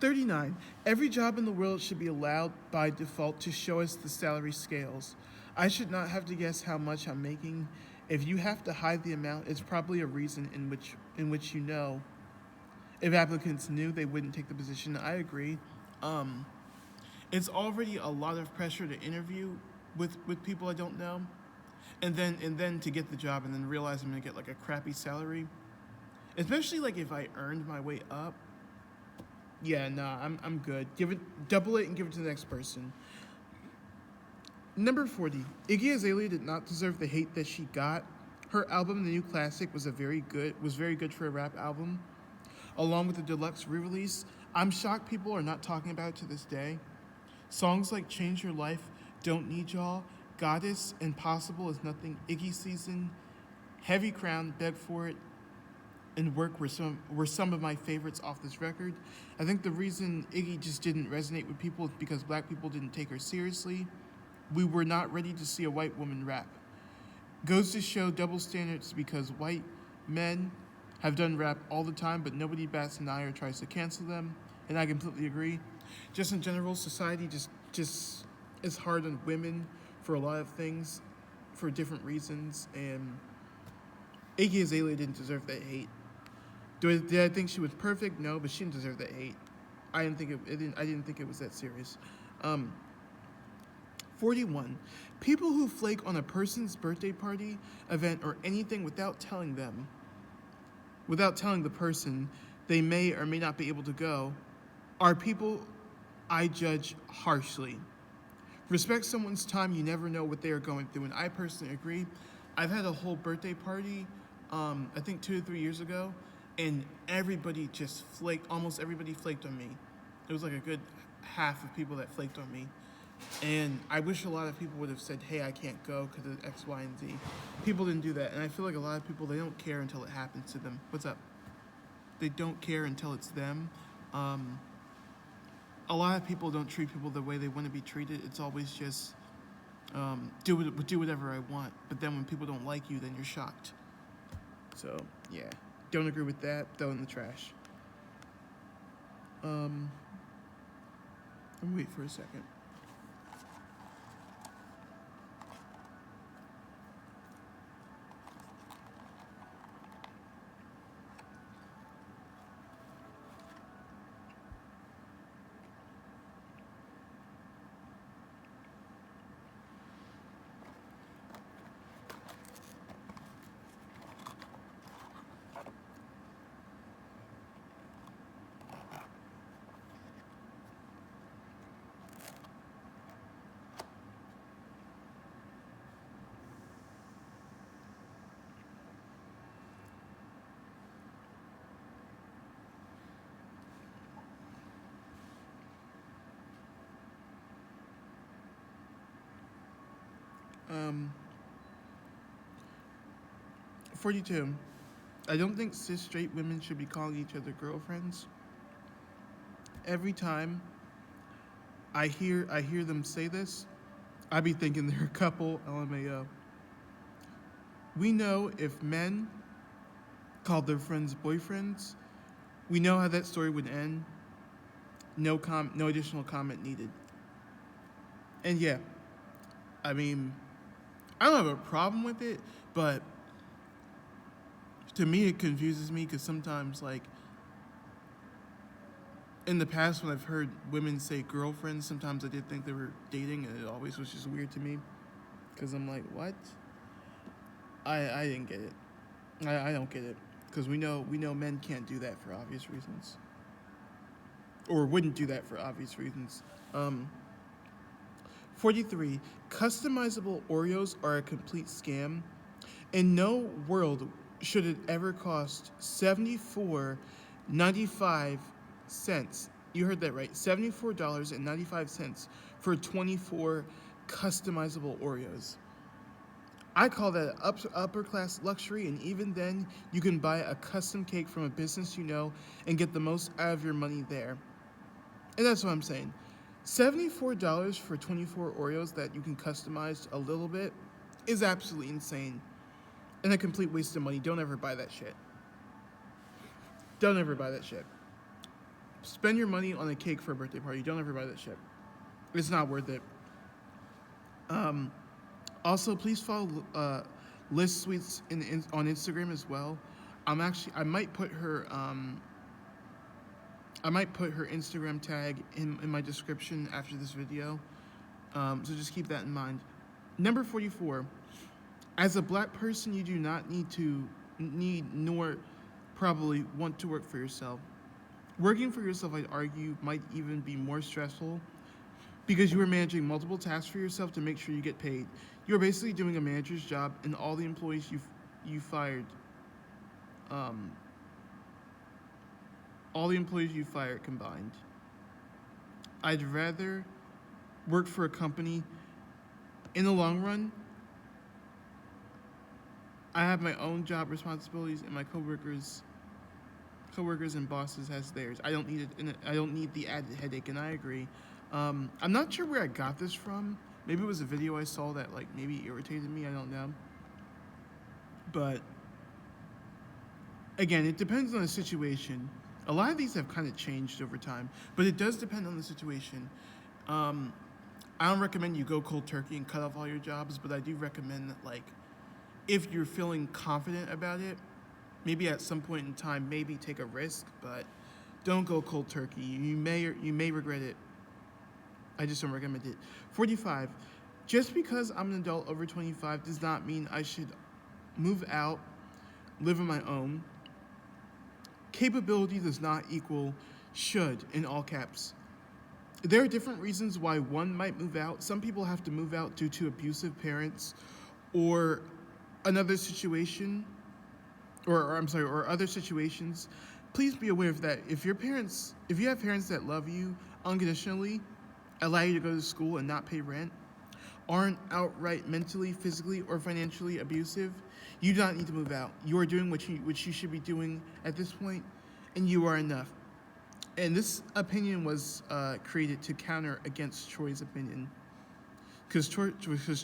39. Every job in the world should be allowed by default to show us the salary scales. I should not have to guess how much I'm making. If you have to hide the amount, it's probably a reason in which you know. If applicants knew, they wouldn't take the position. I agree. It's already a lot of pressure to interview with people I don't know, and then to get the job and then realize I'm gonna get like a crappy salary, especially like if I earned my way up. Yeah, nah, I'm good. Double it and give it to the next person. Number 40. Iggy Azalea did not deserve the hate that she got. Her album, The New Classic, was very good for a rap album, along with the deluxe re-release. I'm shocked people are not talking about it to this day. Songs like Change Your Life, Don't Need Y'all, Goddess, and Possible Is Nothing Iggy Season, Heavy Crown, Beg for It, and Work were some of my favorites off this record. I think the reason Iggy just didn't resonate with people is because black people didn't take her seriously. We were not ready to see a white woman rap. Goes to show double standards because white men have done rap all the time, but nobody bats an eye or tries to cancel them, and I completely agree. Just in general, society just is hard on women for a lot of things, for different reasons, and Iggy Azalea didn't deserve that hate. Did I think she was perfect? No, but she didn't deserve that hate. I didn't think it was that serious. 41. People who flake on a person's birthday party, event, or anything without telling the person they may or may not be able to go, are people I judge harshly. Respect someone's time. You never know what they are going through, and I personally agree. I've had a whole birthday party, I think 2 to 3 years ago, and everybody just flaked. Almost everybody flaked on me. It was like a good half of people that flaked on me. And I wish a lot of people would have said, hey, I can't go because of X, Y, and Z. People didn't do that. And I feel like a lot of people, they don't care until it happens to them. What's up? They don't care until it's them. A lot of people don't treat people the way they want to be treated. It's always just do whatever I want. But then when people don't like you, then you're shocked. So, yeah. Don't agree with that. Throw it in the trash. Let me wait for a second. Um, 42. I don't think cis straight women should be calling each other girlfriends. Every time I hear them say this, I be thinking they're a couple, LMAO. We know if men called their friends boyfriends, we know how that story would end. No additional comment needed. And yeah, I mean, I don't have a problem with it, but to me it confuses me because sometimes, like, in the past when I've heard women say girlfriends, sometimes I did think they were dating, and it always was just weird to me because I'm like, what? I didn't get it. I don't get it because we know men can't do that for obvious reasons, or wouldn't do that for obvious reasons. 43. Customizable Oreos are a complete scam. In no world should it ever cost $74.95. You heard that right. $74.95 for 24 customizable Oreos. I call that upper class luxury, and even then, you can buy a custom cake from a business you know and get the most out of your money there. And that's what I'm saying. $74 for 24 Oreos that you can customize a little bit is absolutely insane and a complete waste of money. Don't ever buy that shit. Don't ever buy that shit. Spend your money on a cake for a birthday party. Don't ever buy that shit. It's not worth it. Also, please follow Liz Sweets on Instagram as well. I might put her Instagram tag in my description after this video. So just keep that in mind. Number 44. As a black person, you do not need nor probably want to work for yourself. Working for yourself, I'd argue, might even be more stressful because you are managing multiple tasks for yourself to make sure you get paid. You're basically doing a manager's job, and all the employees you fired, all the employees you fired combined. I'd rather work for a company in the long run I have my own job responsibilities, and my coworkers and bosses has theirs. I don't need it. I don't need the added headache, and I agree. I'm not sure where I got this from. Maybe it was a video I saw that like maybe irritated me. I don't know. But again, it depends on the situation. A lot of these have kind of changed over time, but it does depend on the situation. Um, I don't recommend you go cold turkey and cut off all your jobs, but I do recommend that like if you're feeling confident about it, maybe at some point in time, maybe take a risk, but don't go cold turkey. You may regret it. I just don't recommend it. 45. Just because I'm an adult over 25 does not mean I should move out, live on my own. Capability does not equal should in all caps. There are different reasons why one might move out. Some people have to move out due to abusive parents or another situation, or other situations. Please be aware of that. If you have parents that love you unconditionally, allow you to go to school and not pay rent, aren't outright mentally, physically, or financially abusive, you do not need to move out. You are doing what you should be doing at this point, and you are enough. And this opinion was created to counter against Troy's opinion. Because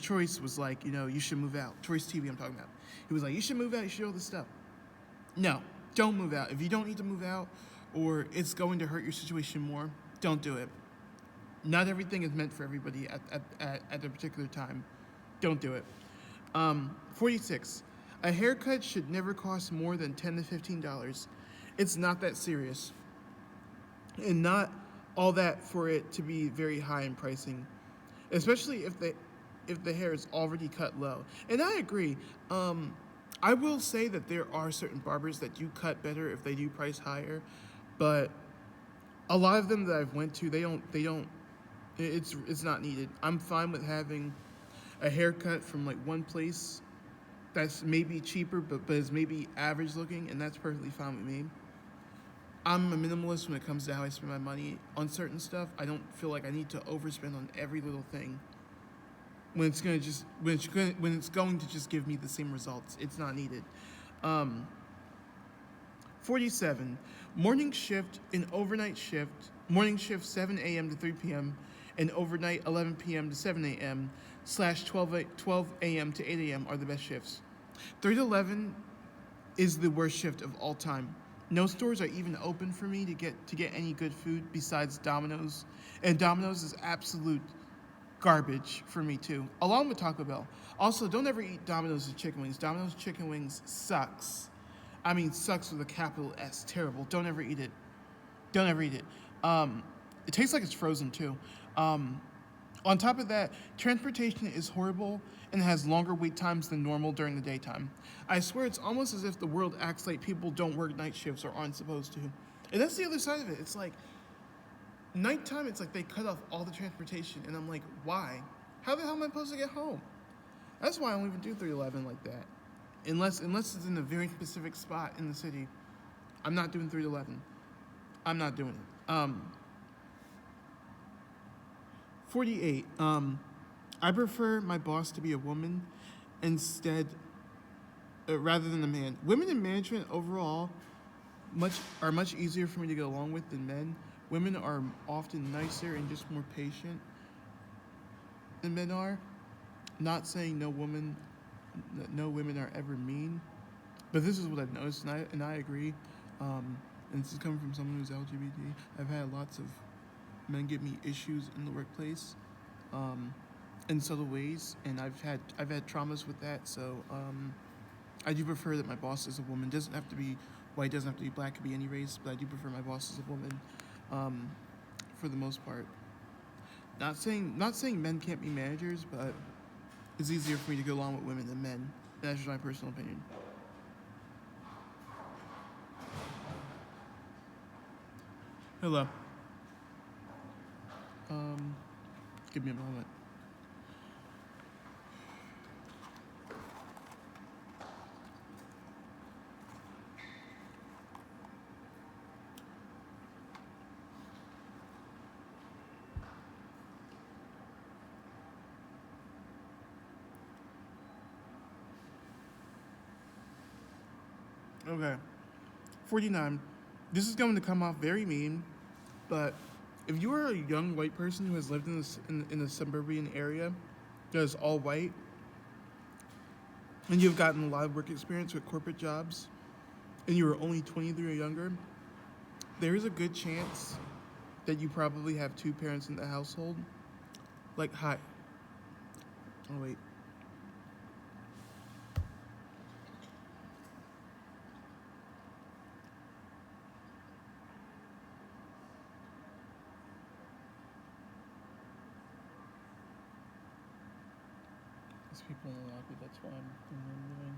Troy's was like, you should move out. Troy's TV I'm talking about. He was like, you should move out, you should do all this stuff. No, don't move out. If you don't need to move out or it's going to hurt your situation more, don't do it. Not everything is meant for everybody at a particular time. Don't do it. 46. A haircut should never cost more than $10 to $15. It's not that serious. And not all that for it to be very high in pricing. Especially if the hair is already cut low. And I agree. I will say that there are certain barbers that do cut better if they do price higher, but a lot of them that I've went to, they don't. It's not needed. I'm fine with having a haircut from like one place that's maybe cheaper, but is maybe average looking, and that's perfectly fine with me. I'm a minimalist when it comes to how I spend my money on certain stuff. I don't feel like I need to overspend on every little thing. When it's going to just give me the same results, it's not needed. 47. Morning shift and overnight shift. Morning shift 7 a.m. to 3 p.m. and overnight 11 p.m. to 7 a.m. / 12 a.m. to 8 a.m. are the best shifts. 3 to 11 is the worst shift of all time. No stores are even open for me to get any good food besides Domino's, and Domino's is absolute garbage for me too, along with Taco Bell. Also, don't ever eat Domino's chicken wings. Domino's chicken wings sucks. I mean, sucks with a capital S. Terrible. Don't ever eat it. Don't ever eat it. It tastes like it's frozen too. On top of that, transportation is horrible and has longer wait times than normal during the daytime. I swear it's almost as if the world acts like people don't work night shifts or aren't supposed to. And that's the other side of it. It's like, nighttime, it's like they cut off all the transportation, and I'm like, why? How the hell am I supposed to get home? That's why I don't even do 311 like that. Unless it's in a very specific spot in the city. I'm not doing 311. I'm not doing it. 48. I prefer my boss to be a woman instead, rather than a man. Women in management overall are much easier for me to get along with than men. Women are often nicer and just more patient than men are. Not saying no women are ever mean, but this is what I've noticed, and I agree. And this is coming from someone who's LGBT. I've had lots of men give me issues in the workplace, in subtle ways, and I've had traumas with that. So I do prefer that my boss is a woman. Doesn't have to be white, doesn't have to be black, could be any race, but I do prefer my boss as a woman. For the most part. Not saying men can't be managers, but it's easier for me to go along with women than men. That's just my personal opinion. Hello. Give me a moment. Okay. 49. This is going to come off very mean, but if you are a young white person who has lived in a suburban area that is all white, and you've gotten a lot of work experience with corporate jobs, and you are only 23 or younger, there is a good chance that you probably have two parents in the household. Like, hi. Oh, wait. There's people in the lobby, that's why I'm doing what I'm doing.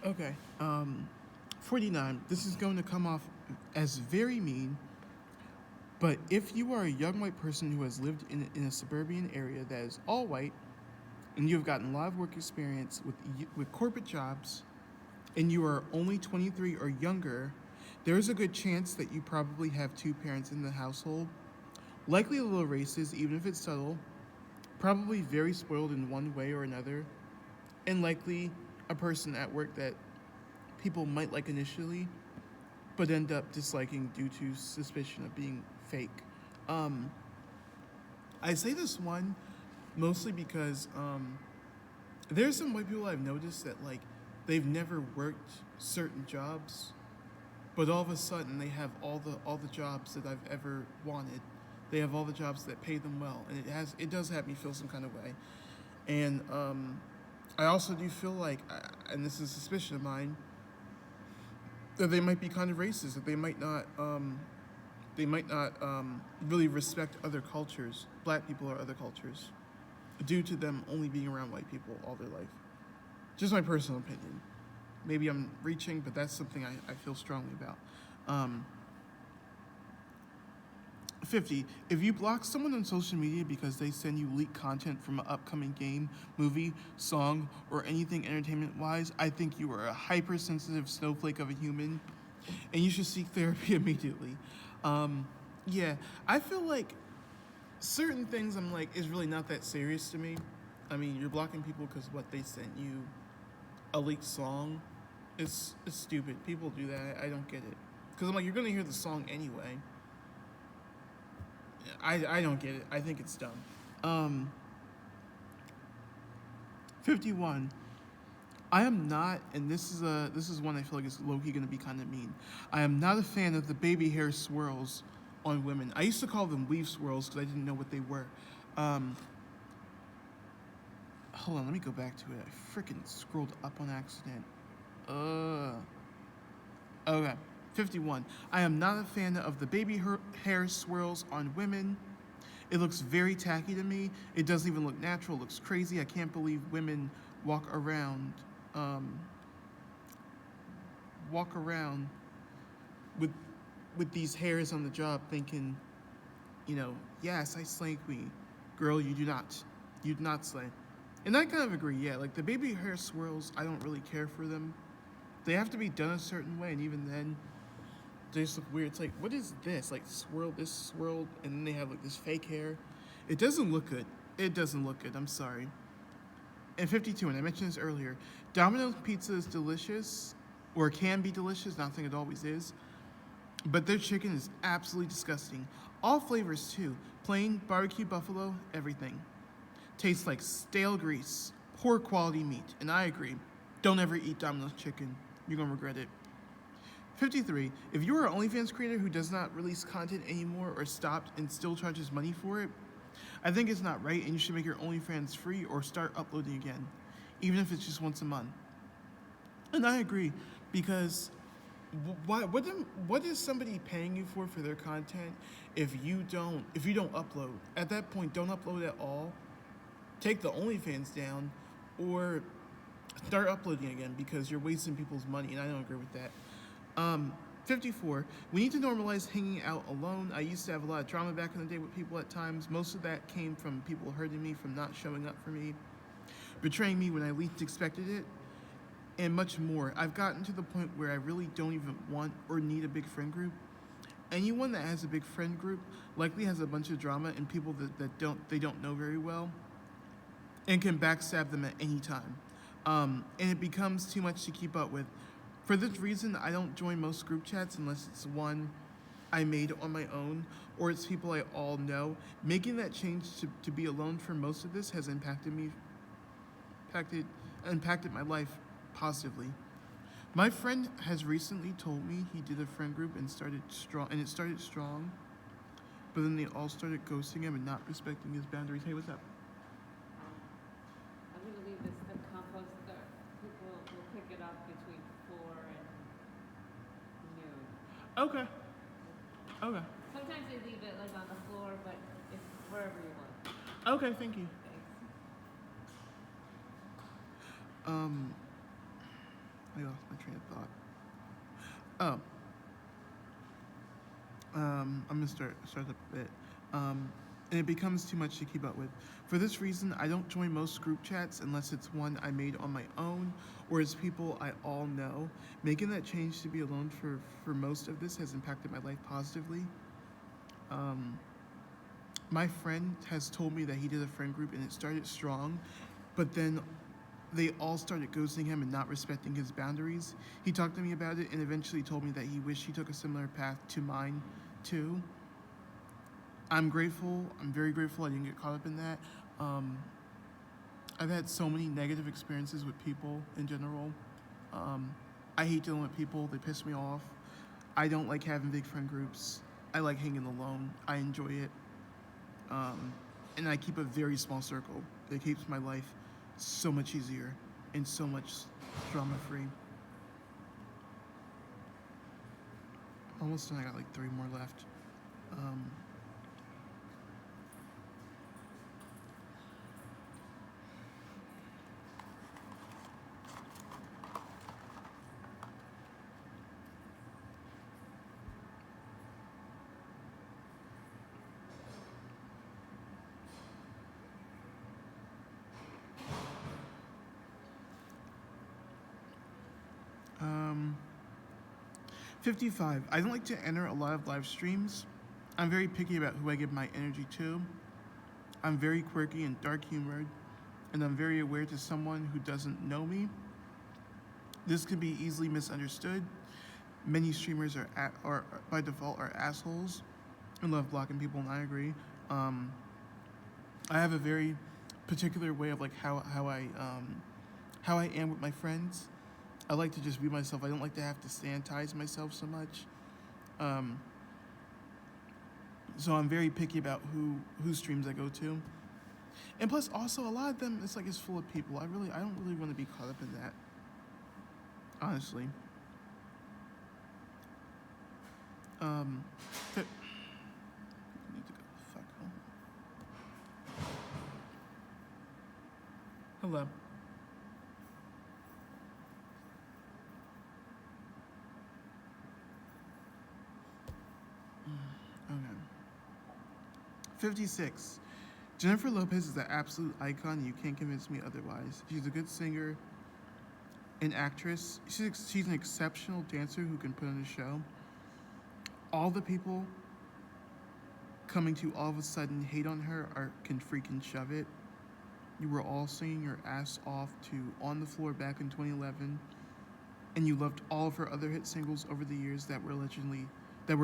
Okay. 49. This is going to come off as very mean, but if you are a young white person who has lived in a suburban area that is all white, and you have gotten a lot of work experience with corporate jobs, and you are only 23 or younger, there is a good chance that you probably have two parents in the household, likely a little racist, even if it's subtle, probably very spoiled in one way or another, and likely a person at work that people might like initially, but end up disliking due to suspicion of being fake. Um, I say this one mostly because there's some white people I've noticed that like they've never worked certain jobs, but all of a sudden they have all the jobs that I've ever wanted. They have all the jobs that pay them well, and it does have me feel some kind of way. And I also do feel like, and this is a suspicion of mine, that they might be kind of racist. That they might not really respect other cultures, black people or other cultures, due to them only being around white people all their life. Just my personal opinion. Maybe I'm reaching, but that's something I feel strongly about. 50. If you block someone on social media because they send you leaked content from an upcoming game, movie, song, or anything entertainment wise, I think you are a hypersensitive snowflake of a human and you should seek therapy immediately. Yeah, I feel like certain things I'm like is really not that serious to me. I mean, you're blocking people because what they sent you a leaked song. It's stupid. People do that. I don't get it. Because I'm like, you're gonna hear the song anyway. I don't get it. I think it's dumb. 51. I am not, and this is one I feel like is low key gonna be kind of mean. I am not a fan of the baby hair swirls on women. I used to call them weave swirls because I didn't know what they were. Hold on, let me go back to it. I freaking scrolled up on accident. Okay. 51. I am not a fan of the baby hair swirls on women. It looks very tacky to me. It doesn't even look natural. It looks crazy. I can't believe women walk around walk around with these hairs on the job thinking, yes, I slay queen. Girl, you do not. You do not slay. And I kind of agree, yeah. Like the baby hair swirls, I don't really care for them. They have to be done a certain way, and even then, they just look weird. It's like, what is this? Like swirl this swirled, and then they have like this fake hair. It doesn't look good. It doesn't look good. I'm sorry. And 52, and I mentioned this earlier, Domino's pizza is delicious, or can be delicious. Not saying it always is, but their chicken is absolutely disgusting. All flavors too. Plain, barbecue, buffalo, everything. Tastes like stale grease, poor quality meat. And I agree. Don't ever eat Domino's chicken. You're gonna regret it. 53. If you are an OnlyFans creator who does not release content anymore or stopped and still charges money for it, I think it's not right and you should make your OnlyFans free or start uploading again, even if it's just once a month. And I agree, because Why? What is somebody paying you for their content if you don't upload? At that point, don't upload at all. Take the OnlyFans down, or start uploading again because you're wasting people's money, and I don't agree with that. 54. We need to normalize hanging out alone. I used to have a lot of drama back in the day with people at times. Most of that came from people hurting me, from not showing up for me, betraying me when I least expected it, and much more. I've gotten to the point where I really don't even want or need a big friend group. Anyone that has a big friend group likely has a bunch of drama and people that don't know very well and can backstab them at any time. And it becomes too much to keep up with. For this reason, I don't join most group chats unless it's one I made on my own or it's people I all know. Making that change to be alone for most of this has impacted my life positively. My friend has recently told me he did a friend group and it started strong, but then they all started ghosting him and not respecting his boundaries. Hey, what's up? I'm going to leave this the compost. People will pick it up between 4 and noon. Okay. Okay. Sometimes they leave it like on the floor, but it's wherever you want. Okay, thank you. Thanks. I lost my train of thought. I'm gonna start a bit. And it becomes too much to keep up with. For this reason, I don't join most group chats unless it's one I made on my own or it's people I all know. Making that change to be alone for most of this has impacted my life positively. My friend has told me that he did a friend group and it started strong, but then they all started ghosting him and not respecting his boundaries. He talked to me about it and eventually told me that he wished he took a similar path to mine, too. I'm grateful. I'm very grateful I didn't get caught up in that. I've had so many negative experiences with people in general. I hate dealing with people. They piss me off. I don't like having big friend groups. I like hanging alone. I enjoy it. And I keep a very small circle. It keeps my life so much easier and so much drama-free. Almost done. I got like 3 more left. Um, 55. I don't like to enter a lot of live streams. I'm very picky about who I give my energy to. I'm very quirky and dark humored, and I'm very aware to someone who doesn't know me. This can be easily misunderstood. Many streamers are by default are assholes and love blocking people, and I agree. I have a very particular way of like how I am with my friends. I like to just be myself. I don't like to have to sanitize myself so much. So I'm very picky about who streams I go to. And plus also a lot of them it's full of people. I don't really want to be caught up in that. Honestly. I need to go the fuck home. Hello. Okay. 56. Jennifer Lopez is an absolute icon. You can't convince me otherwise. She's a good singer, an actress. She's an exceptional dancer who can put on a show. All the people coming to all of a sudden hate on her can freaking shove it. You were all singing your ass off to On the Floor back in 2011, and you loved all of her other hit singles over the years that were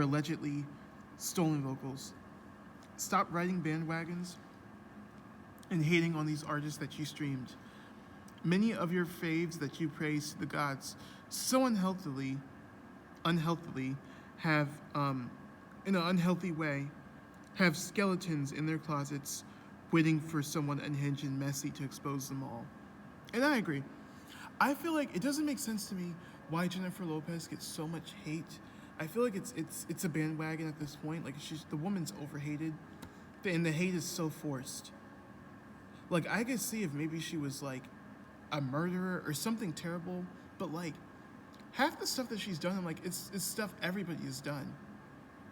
allegedly stolen vocals. Stop riding bandwagons and hating on these artists that you streamed. Many of your faves that you praised to the gods so unhealthily have, in an unhealthy way, have skeletons in their closets waiting for someone unhinged and messy to expose them all. And I agree. I feel like it doesn't make sense to me why Jennifer Lopez gets so much hate. I feel like it's a bandwagon at this point. Like the woman's overhated, and the hate is so forced. Like I could see if maybe she was like a murderer or something terrible, but like half the stuff that she's done, I'm like, it's stuff everybody has done.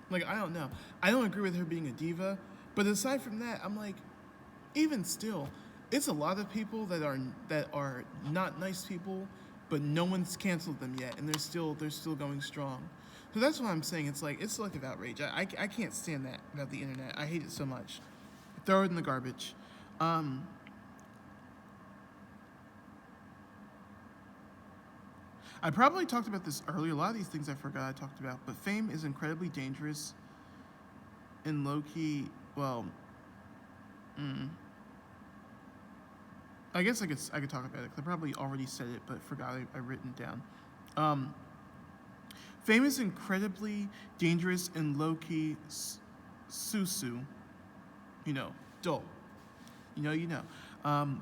Like I don't know. I don't agree with her being a diva, but aside from that, I'm like, even still, it's a lot of people that are not nice people, but no one's canceled them yet, and they're still going strong. So that's what I'm saying. It's like it's selective outrage. I can't stand that about the internet. I hate it so much. Throw it in the garbage. I probably talked about this earlier. A lot of these things I forgot I talked about, but fame is incredibly dangerous and low key. Well, I guess I could talk about it because I probably already said it, but forgot I written it down. Fame is incredibly dangerous and low key. Susu, dull. You know.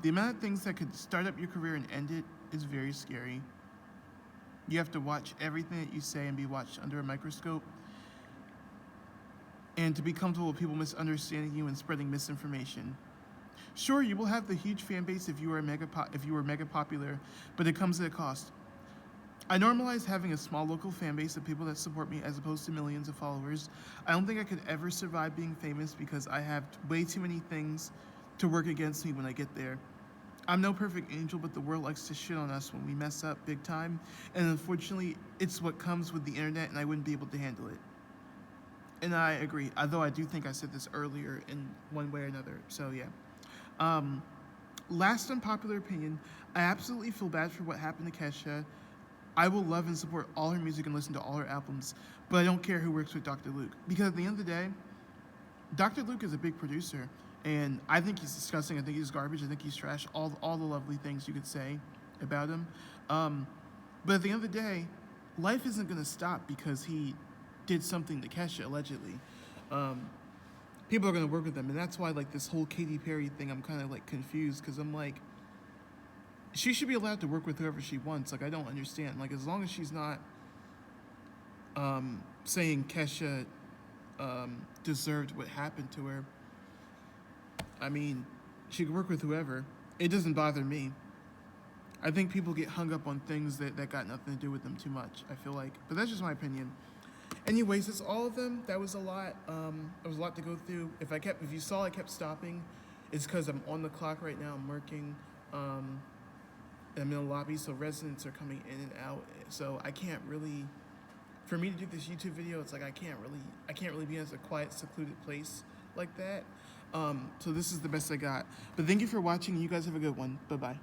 The amount of things that could start up your career and end it is very scary. You have to watch everything that you say and be watched under a microscope. And to be comfortable with people misunderstanding you and spreading misinformation. Sure, you will have the huge fan base if you are mega popular, but it comes at a cost. I normalize having a small local fan base of people that support me as opposed to millions of followers. I don't think I could ever survive being famous because I have way too many things to work against me when I get there. I'm no perfect angel, but the world likes to shit on us when we mess up big time, and unfortunately, it's what comes with the internet, and I wouldn't be able to handle it. And I agree, although I do think I said this earlier in one way or another, so yeah. Last unpopular opinion, I absolutely feel bad for what happened to Kesha. I will love and support all her music and listen to all her albums, but I don't care who works with Dr. Luke. Because at the end of the day, Dr. Luke is a big producer, and I think he's disgusting. I think he's garbage. I think he's trash. All the lovely things you could say about him. But at the end of the day, life isn't going to stop because he did something to Kesha, allegedly. People are going to work with him, and that's why, like, this whole Katy Perry thing, I'm kind of, like, confused, because I'm like, she should be allowed to work with whoever she wants. Like, I don't understand. Like, as long as she's not saying Kesha deserved what happened to her, I mean, she could work with whoever. It doesn't bother me. I think people get hung up on things that got nothing to do with them too much, I feel like. But that's just my opinion. Anyways, that's all of them. That was a lot. There was a lot to go through. If you saw I kept stopping, it's because I'm on the clock right now. I'm working. I'm in the lobby, so residents are coming in and out. So I can't really, for me to do this YouTube video, it's like I can't really be in a quiet, secluded place like that. So this is the best I got. But thank you for watching. You guys have a good one. Bye-bye.